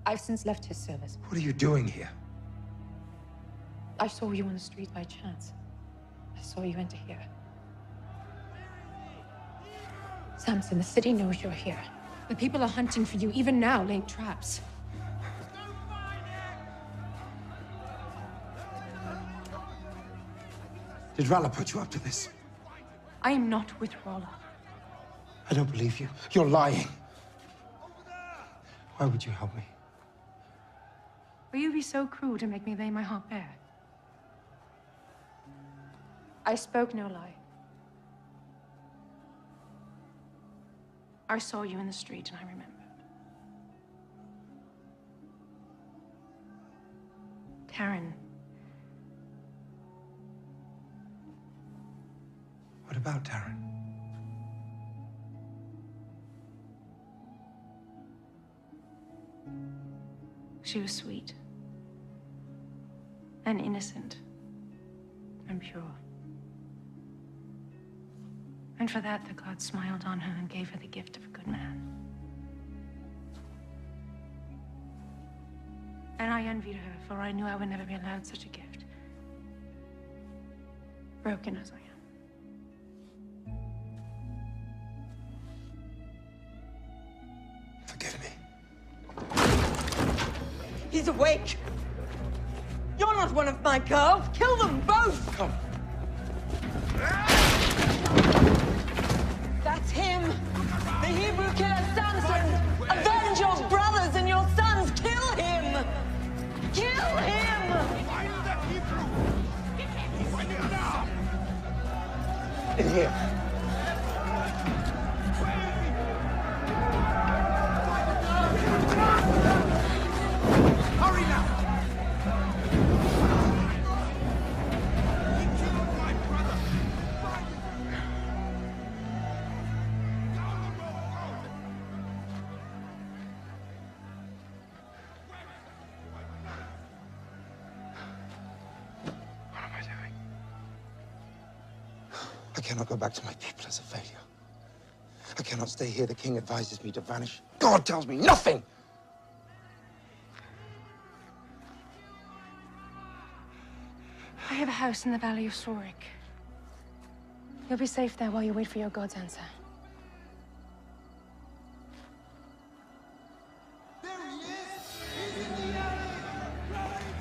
I've since left his service. What are you doing here? I saw you on the street by chance. I saw you enter here. Samson, the city knows you're here. The people are hunting for you, even now, laying traps. Did Rala put you up to this? I am not with Rolla. I don't believe you. You're lying. Why would you help me? Will you be so cruel to make me lay my heart bare? I spoke no lie. I saw you in the street and I remembered. Taryn. What about Taryn? She was sweet. And innocent. And pure. And for that, the gods smiled on her and gave her the gift of a good man. And I envied her, for I knew I would never be allowed such a gift. Broken as I am. Forgive me. He's awake! You're not one of my girls! Kill them both! Come. That's him! The Hebrew killer Samson! Avenge your brothers and your sons! Kill him! Kill him! Find the Hebrew! Find him now! In here. Hurry now! What am I doing? I cannot go back to my people as a failure. I cannot stay here. The king advises me to vanish. God tells me nothing! I have a house in the Valley of Sorik. You'll be safe there while you wait for your god's answer.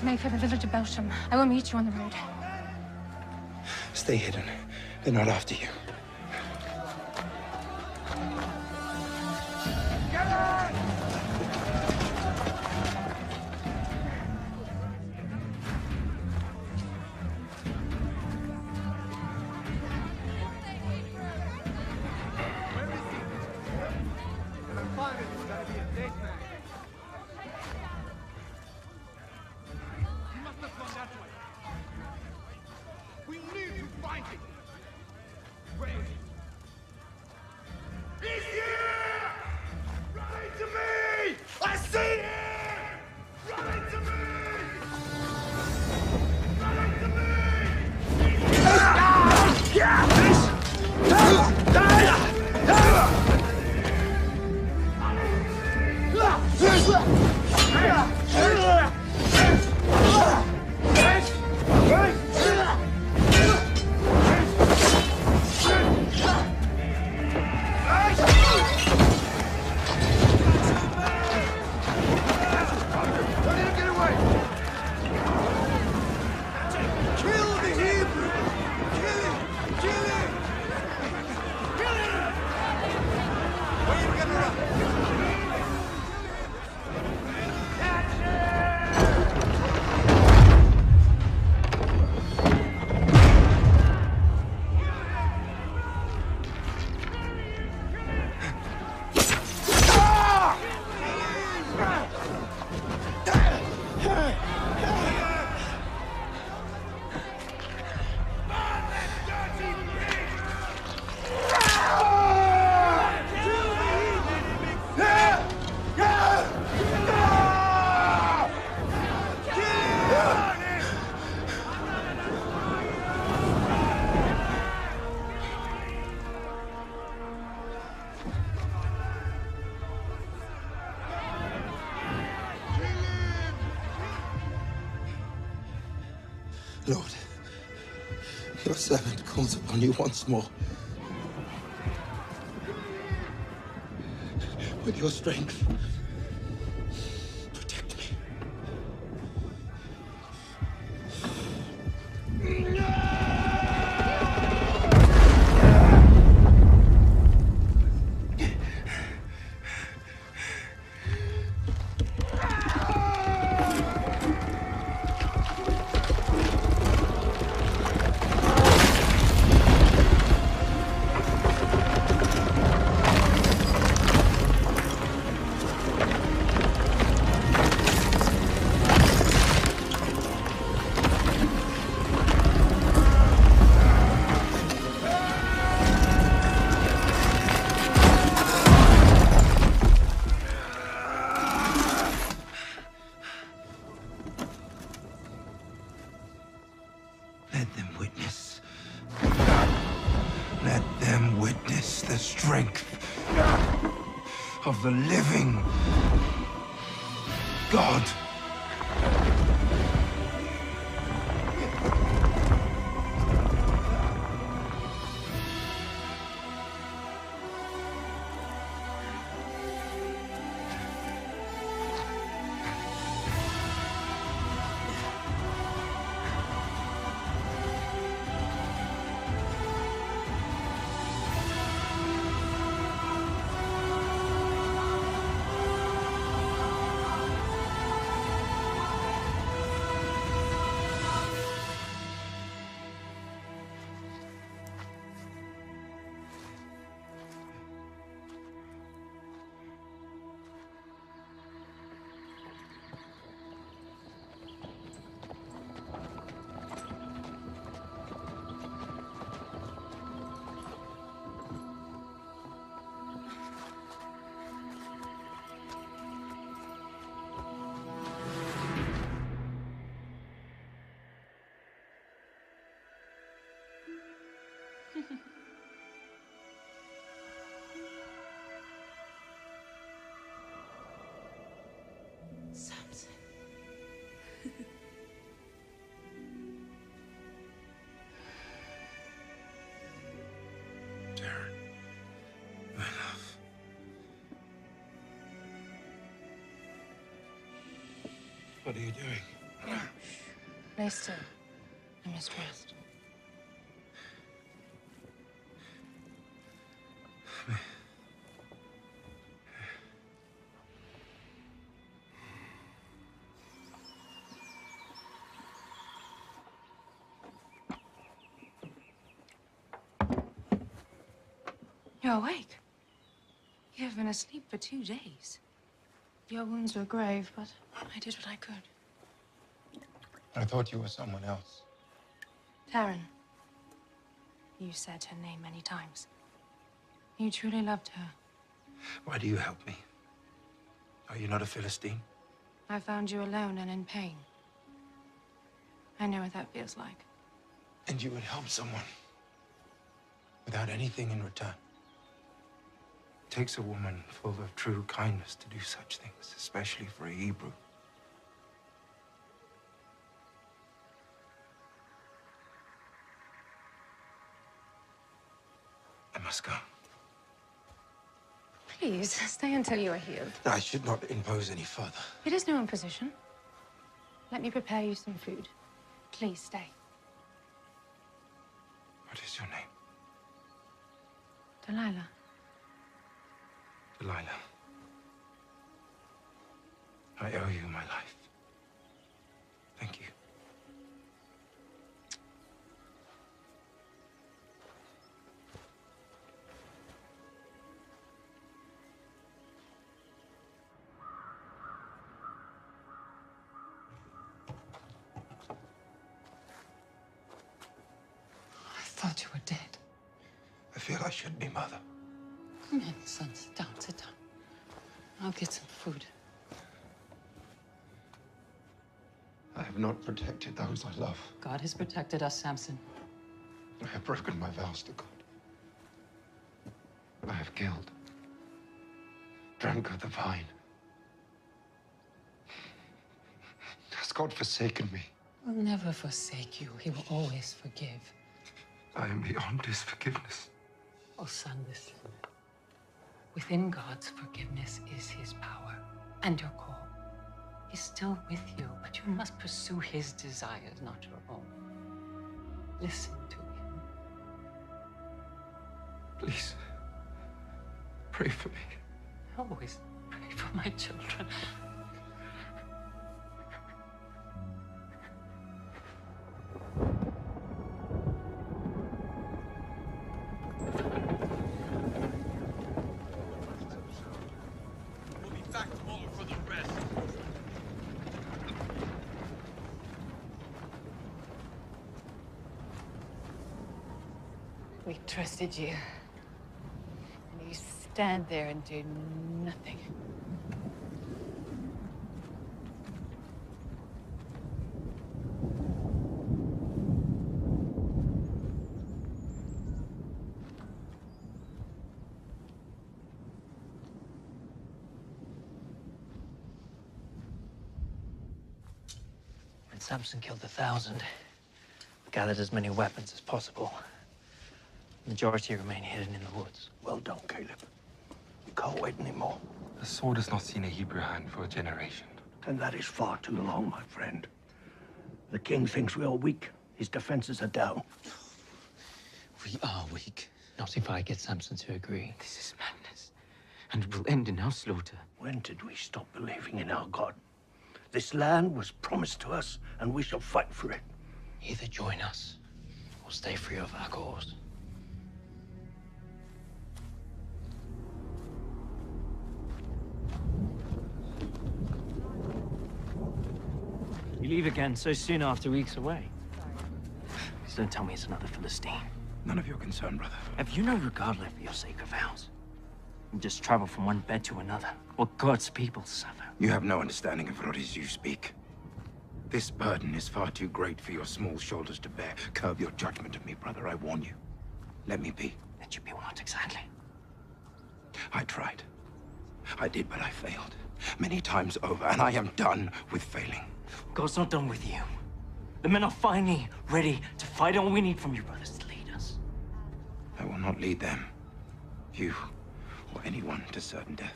Make for the village of Belsham. I will meet you on the road. Stay hidden. They're not after you. Lord, your servant calls upon you once more. With your strength, protect me. Let them witness the strength of the living God. Samson. My love. What are you doing? Lay still. I must rest. You're awake. You have been asleep for 2 days. Your wounds were grave, but I did what I could. I thought you were someone else. Taryn. You said her name many times. You truly loved her. Why do you help me? Are you not a Philistine? I found you alone and in pain. I know what that feels like. And you would help someone without anything in return. It takes a woman full of true kindness to do such things, especially for a Hebrew. I must go. Please, stay until you are healed. I should not impose any further. It is no imposition. Let me prepare you some food. Please stay. What is your name? Delilah. Delilah. I owe you my life. Thank you. I thought you were dead. I feel I should be, Mother. Come in, son. Sit down, sit down. I'll get some food. I have not protected those I love. God has protected us, Samson. I have broken my vows to God. I have killed. drunk of the vine. Has God forsaken me? He will never forsake you. He will always forgive. I am beyond his forgiveness. Oh, son, listen. Within God's forgiveness is his power and your call. He's still with you, but you must pursue his desires, not your own. Listen to him. Please, pray for me. Always pray for my children. We'll be back tomorrow for the rest. We trusted you. And you stand there and do nothing. When Samson killed 1,000, gathered as many weapons as possible. The majority remain hidden in the woods. Well done, Caleb. We can't wait anymore. The sword has not seen a Hebrew hand for a generation. And that is far too long, my friend. The king thinks we are weak. His defenses are down. We are weak. Not if I get Samson to agree. This is madness. And it will end in our slaughter. When did we stop believing in our God? This land was promised to us, and we shall fight for it. Either join us, or stay free of our cause. You leave again so soon after weeks away. Please don't tell me it's another Philistine. None of your concern, brother. Have you no regard left for your sacred vows? You just travel from one bed to another, while God's people suffer. You have no understanding of what it is you speak. This burden is far too great for your small shoulders to bear. Curb your judgment of me, brother, I warn you. Let me be. Let you be what exactly? I tried. I did, but I failed. Many times over, and I am done with failing. God's not done with you. The men are finally ready to fight. All we need from you, brothers, to lead us. I will not lead them, you, or anyone to certain death.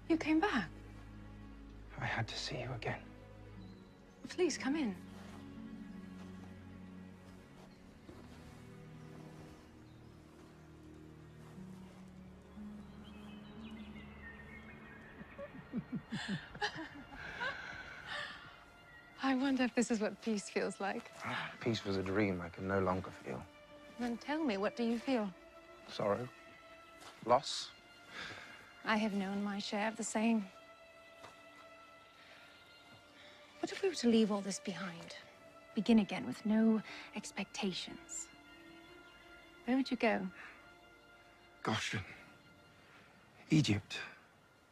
You came back. I had to see you again. Please, come in. I wonder if this is what peace feels like. Peace was a dream I can no longer feel. Then tell me, what do you feel? Sorrow. Loss. I have known my share of the same. What if we were to leave all this behind? Begin again with no expectations. Where would you go? Goshen. Egypt.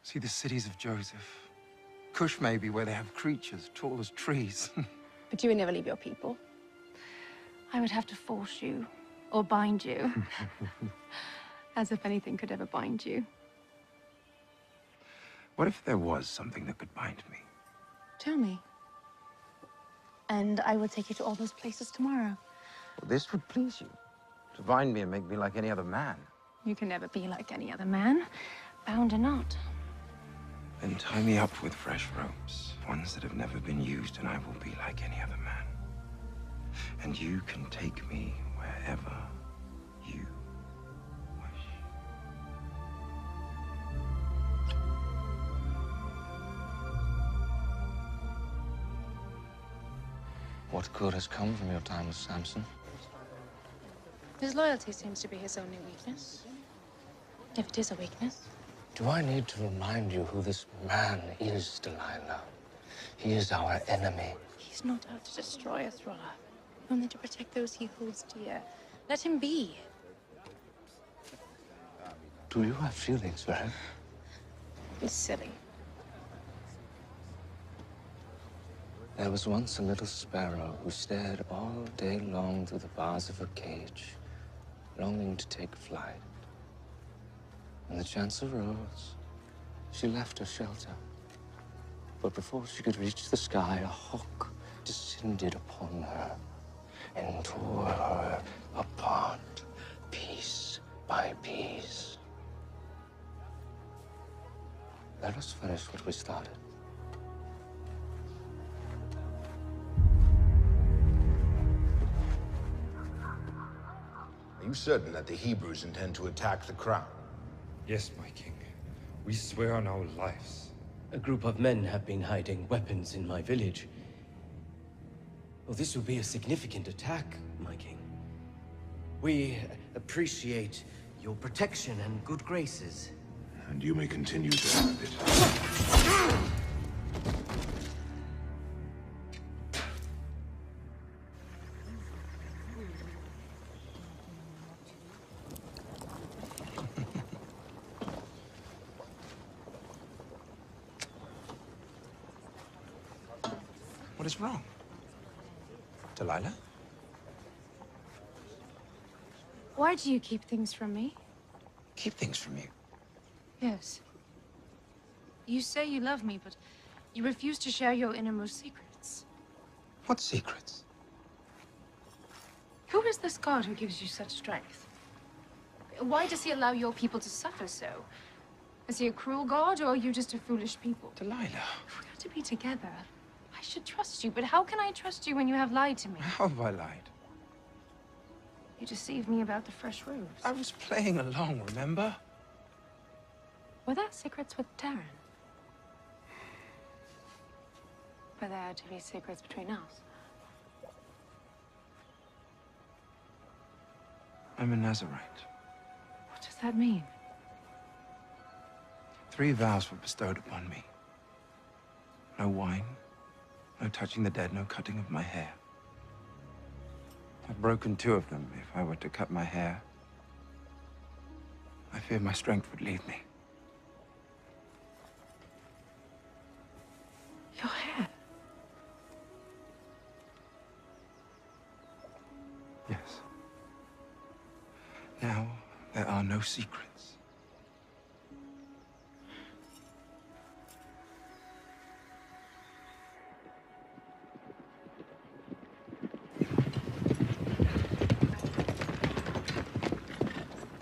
See the cities of Joseph. Cush, maybe, where they have creatures tall as trees. But you would never leave your people. I would have to force you, or bind you. As if anything could ever bind you. What if there was something that could bind me? Tell me. And I will take you to all those places tomorrow. Well, this would please you. To bind me and make me like any other man. You can never be like any other man, bound or not. Then tie me up with fresh ropes, ones that have never been used, and I will be like any other man. And you can take me wherever you wish. What good has come from your time with Samson? His loyalty seems to be his only weakness. If it is a weakness. Do I need to remind you who this man is, Delilah? He is our enemy. He's not out to destroy us, Rolla. Only to protect those he holds dear. Let him be. Do you have feelings for him? He's silly. There was once a little sparrow who stared all day long through the bars of her cage, longing to take flight. When the chance arose, she left her shelter. But before she could reach the sky, a hawk descended upon her and tore her apart, piece by piece. Let us finish what we started. Are you certain that the Hebrews intend to attack the crown? Yes, my king. We swear on our lives. A group of men have been hiding weapons in my village. Well, this will be a significant attack, my king. We appreciate your protection and good graces. And you may continue to have it. What is wrong? Delilah? Why do you keep things from me? Keep things from you. Yes. You say you love me, but you refuse to share your innermost secrets. What secrets? Who is this God who gives you such strength? Why does he allow your people to suffer so? Is he a cruel God, or are you just a foolish people? Delilah. If we are to be together, I should trust you, but how can I trust you when you have lied to me? How have I lied? You deceived me about the fresh robes. I was playing along, remember? Were there secrets with Darren? Were there to be secrets between us? I'm a Nazarite. What does that mean? 3 vows were bestowed upon me. No wine, no touching the dead, no cutting of my hair. I've broken 2 of them. If I were to cut my hair, I fear my strength would leave me. Your hair? Yes. Now, there are no secrets.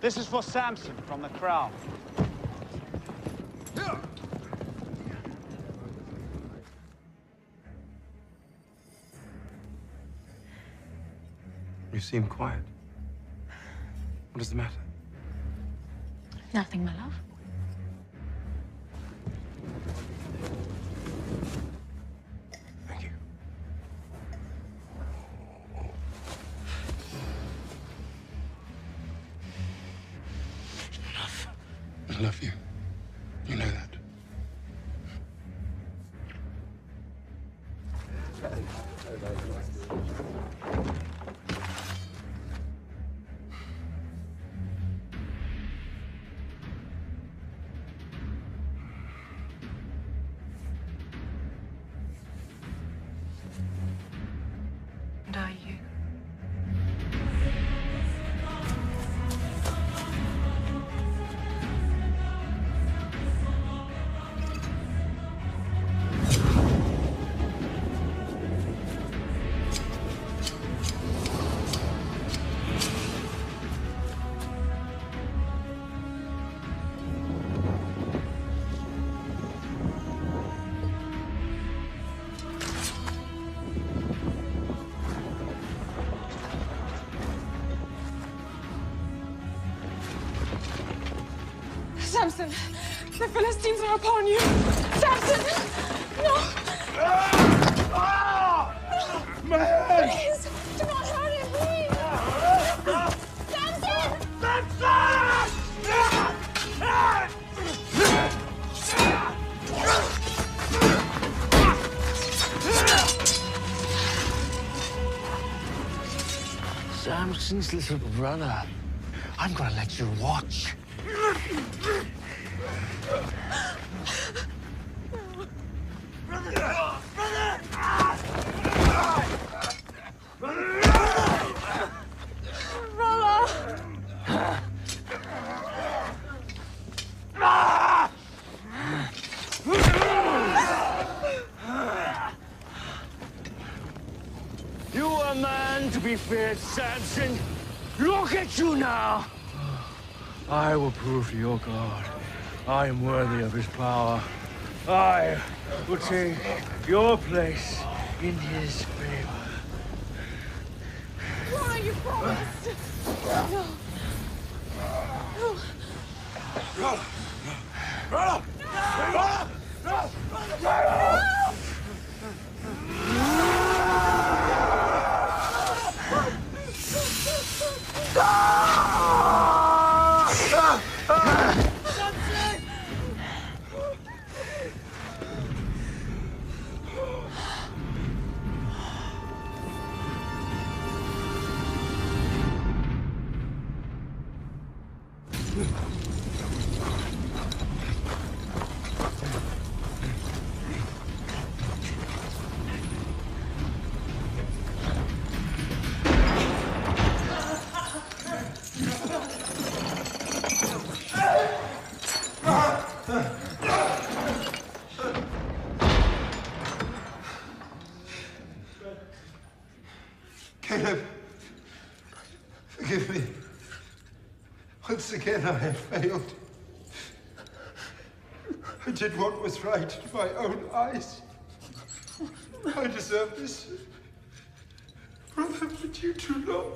This is for Samson from the crown. You seem quiet. What is the matter? Nothing, my love. Thank you. I love you. You know that. And are you? Samson, the Philistines are upon you. Samson, no. My head! Please, do not hurt him, please. Samson! Samson's little brother. I'm gonna let you watch You are a man to be feared, Samson. Look at you now! I will prove to your God I am worthy of his power. I will take your place in his favor. Why you promised? No. Caleb, forgive me. Once again, I have failed. I did what was right in my own eyes. I deserve this. Brother, but you too long.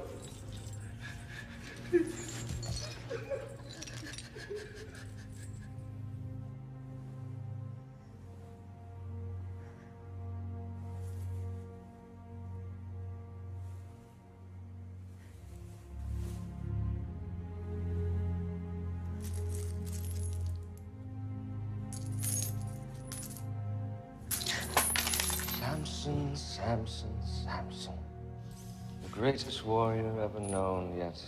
Samson, Samson, Samson. The greatest warrior ever known, yet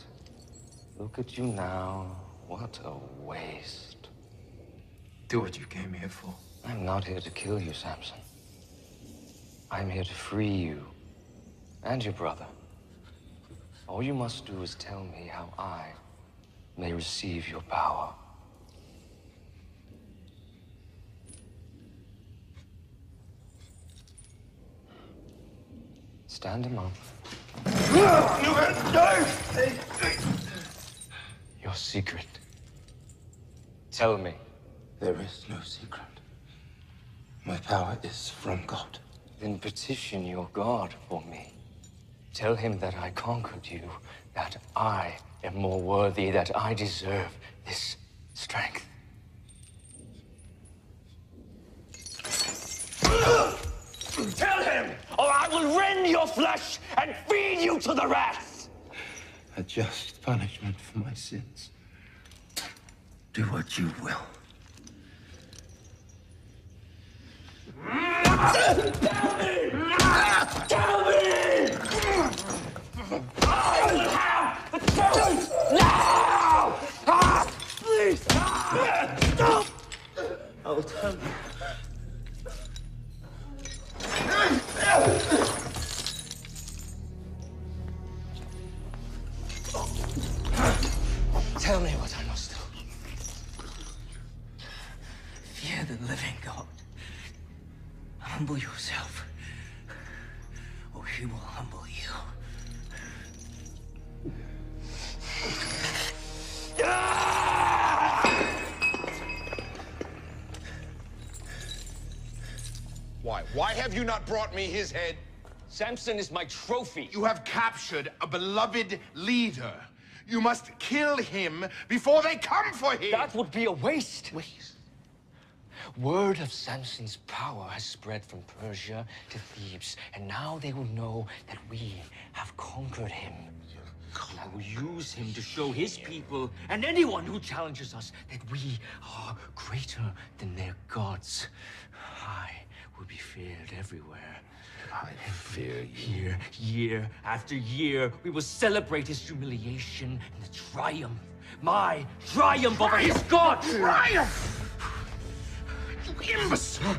look at you now. What a waste. Do what you came here for. I'm not here to kill you, Samson. I'm here to free you and your brother. All you must do is tell me how I may receive your power. Stand him up. Your secret. Tell me. There is no secret. My power is from God. Then petition your God for me. Tell him that I conquered you, that I am more worthy, that I deserve this strength. Tell him, or I will rend your flesh and feed you to the rats! A just punishment for my sins. Do what you will. Tell me! Tell me! I will have the truth now! Please! Stop! I'll tell you. Tell me what I must do. Fear the living God. Humble yourself, or he will humble you. Why have you not brought me his head? Samson is my trophy. You have captured a beloved leader. You must kill him before they come for him. That would be a waste. Word of Samson's power has spread from Persia to Thebes, and now they will know that we have conquered him. And I will use him to show his people and anyone who challenges us that we are greater than their gods. I will be feared everywhere. I fear you. Year after year, we will celebrate his humiliation and the triumph my triumph over his god! Triumph! You imbecile!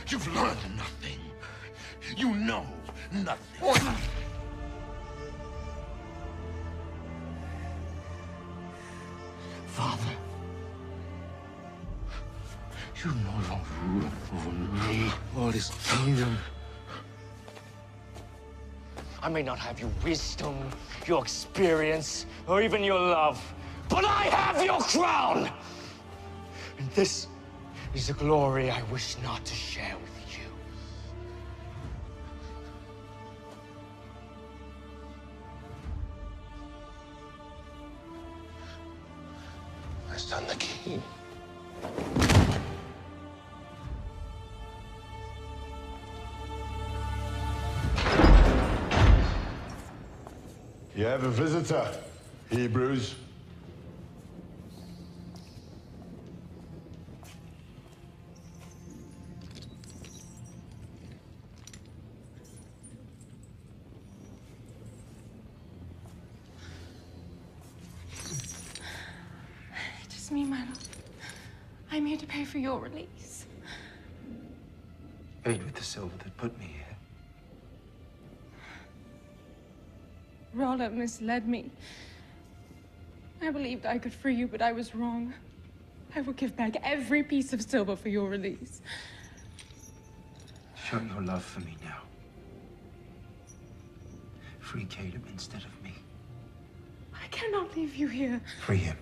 You've learned nothing. You know nothing. Father, you no longer rule over me or this kingdom. I may not have your wisdom, your experience, or even your love, but I have your crown! And this is a glory I wish not to share with you. My son, the king. You have a visitor, Hebrews. It is me, my lord. I'm here to pay for your release. Paid with the silver that put me here. Rolla misled me. I believed I could free you, but I was wrong. I will give back every piece of silver for your release. Show your love for me now. Free Caleb instead of me. I cannot leave you here. Free him.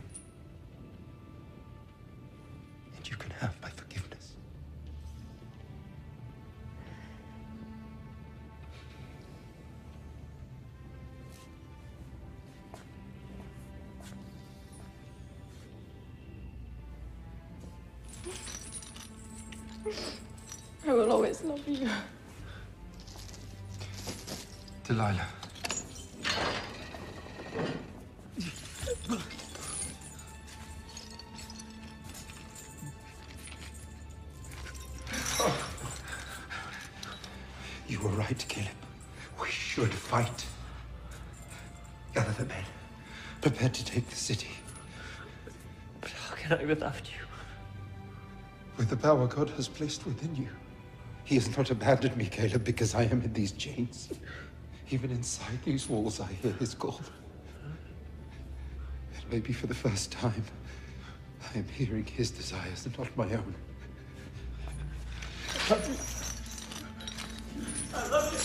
And you can have my forgiveness. I will always love you. Delilah. You were right, Caleb. We should fight. Gather the men. Prepare to take the city. But how can I without you? With the power God has placed within you. He has not abandoned me, Caleb, because I am in these chains. Even inside these walls, I hear his call. And maybe for the first time, I am hearing his desires and not my own. I love you.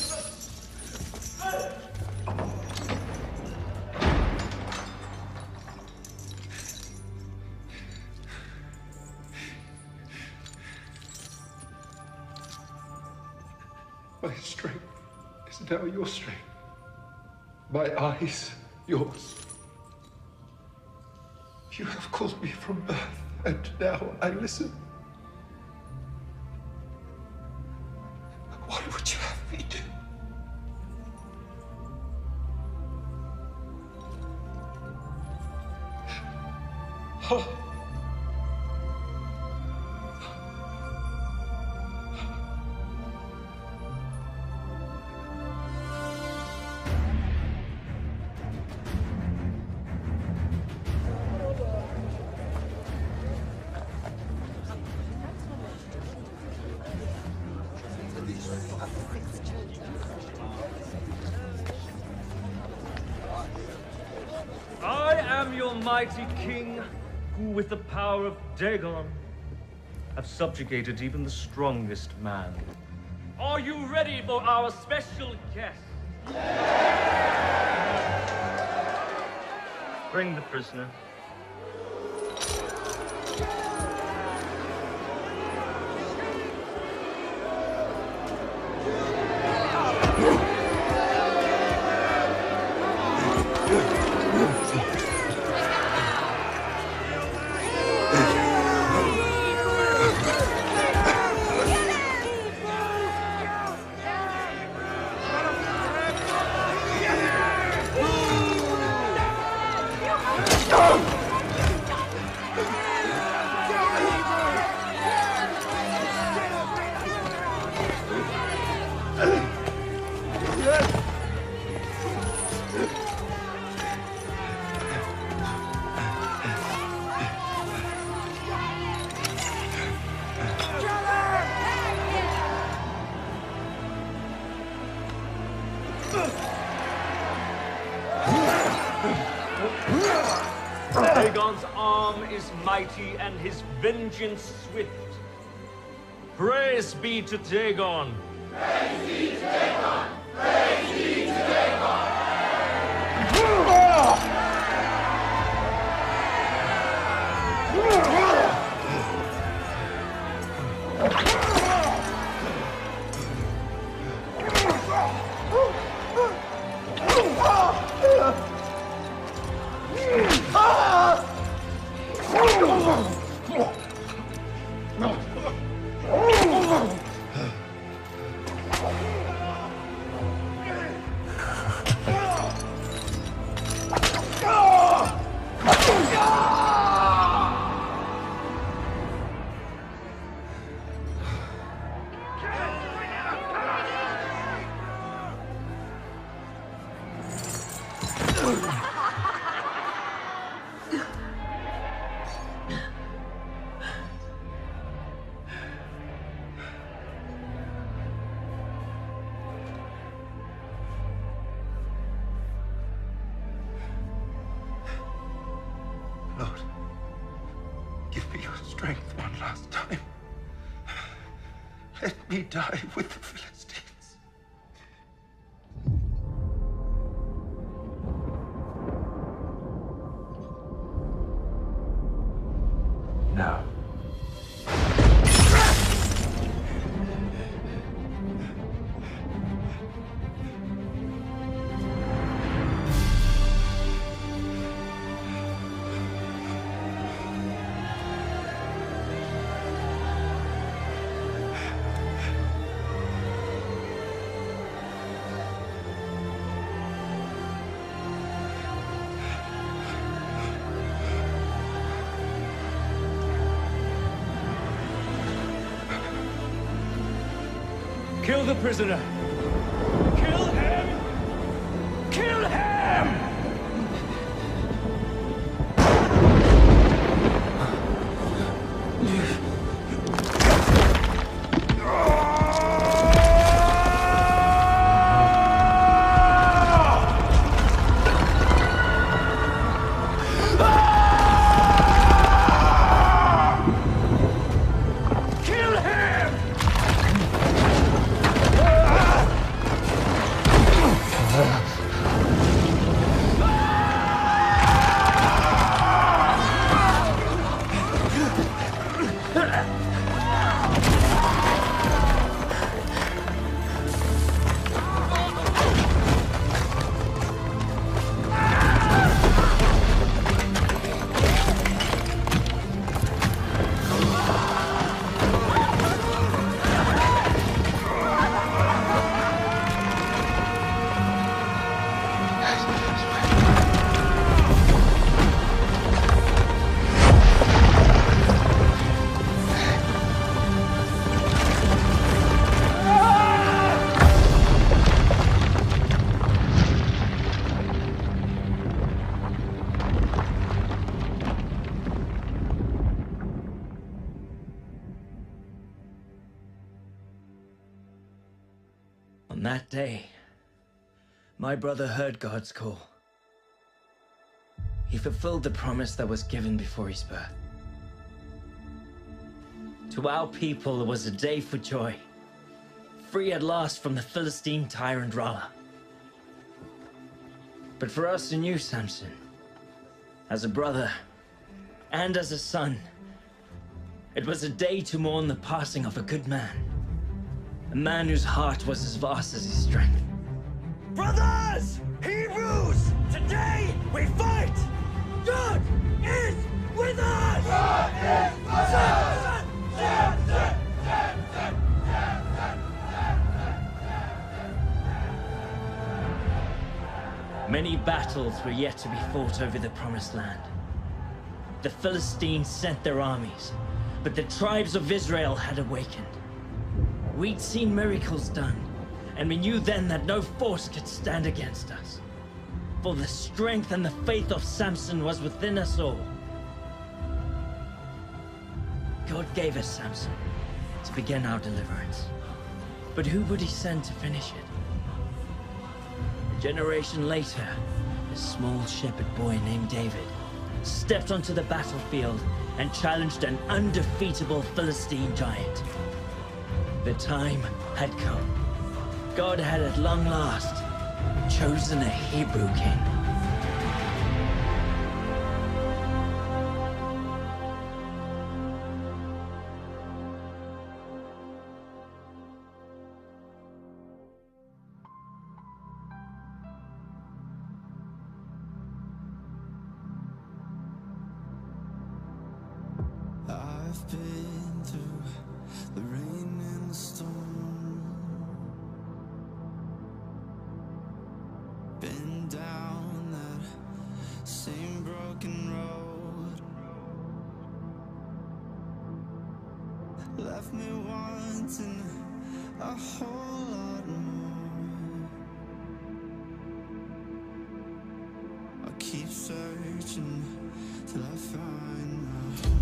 My strength is now your strength. My eyes, yours. You have called me from birth, and now I listen. What would you have me do? Oh. I am your mighty king, who with the power of Dagon have subjugated even the strongest man. Are you ready for our special guest? Bring the prisoner. Dagon's arm is mighty and his vengeance swift. Praise be to Dagon! Praise be to Dagon! Praise be to Dagon! Lord, give me your strength one last time. Let me die with the Philistines. No. Kill the prisoner! Kill him! Kill him! On that day, my brother heard God's call. He fulfilled the promise that was given before his birth. To our people, it was a day for joy, free at last from the Philistine tyrant Rala. But for us who knew Samson, as a brother and as a son, it was a day to mourn the passing of a good man. A man whose heart was as vast as his strength. Brothers! Hebrews! Today we fight! God is with us! God is with us! Samson! Samson! Many battles were yet to be fought over the Promised Land. The Philistines sent their armies, but the tribes of Israel had awakened. We'd seen miracles done, and we knew then that no force could stand against us. For the strength and the faith of Samson was within us all. God gave us Samson to begin our deliverance. But who would he send to finish it? A generation later, a small shepherd boy named David stepped onto the battlefield and challenged an undefeatable Philistine giant. The time had come. God had at long last chosen a Hebrew king. I've been through the rain and the storm, been down that same broken road, left me wanting a whole lot more. I'll keep searching till I find my home.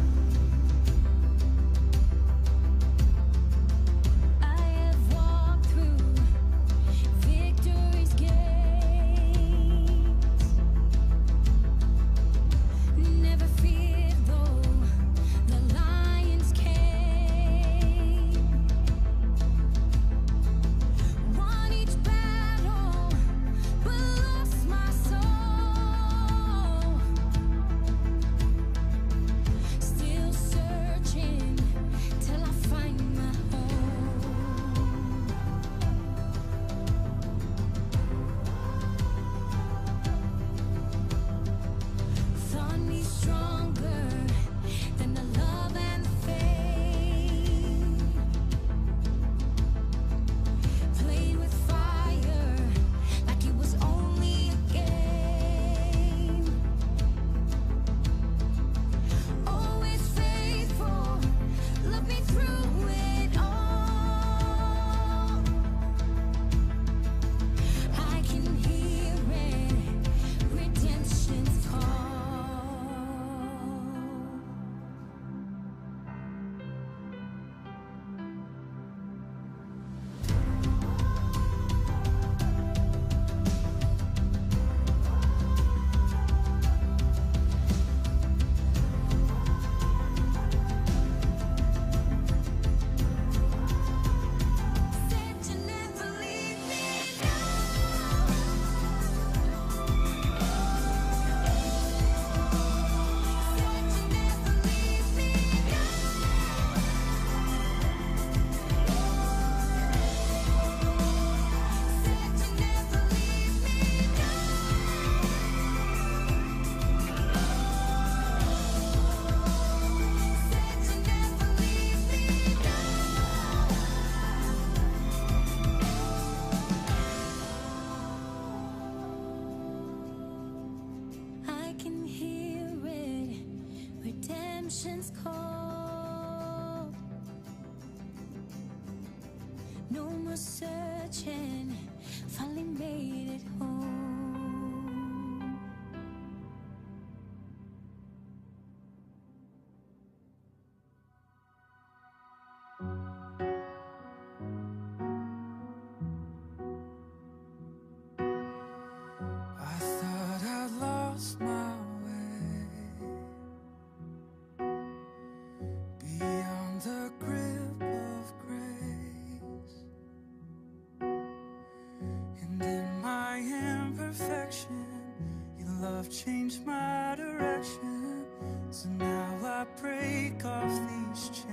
Call. No more searching, finally made it home. I thought I'd lost my beyond the grip of grace, and in my imperfection, your love changed my direction. So now I break off these chains.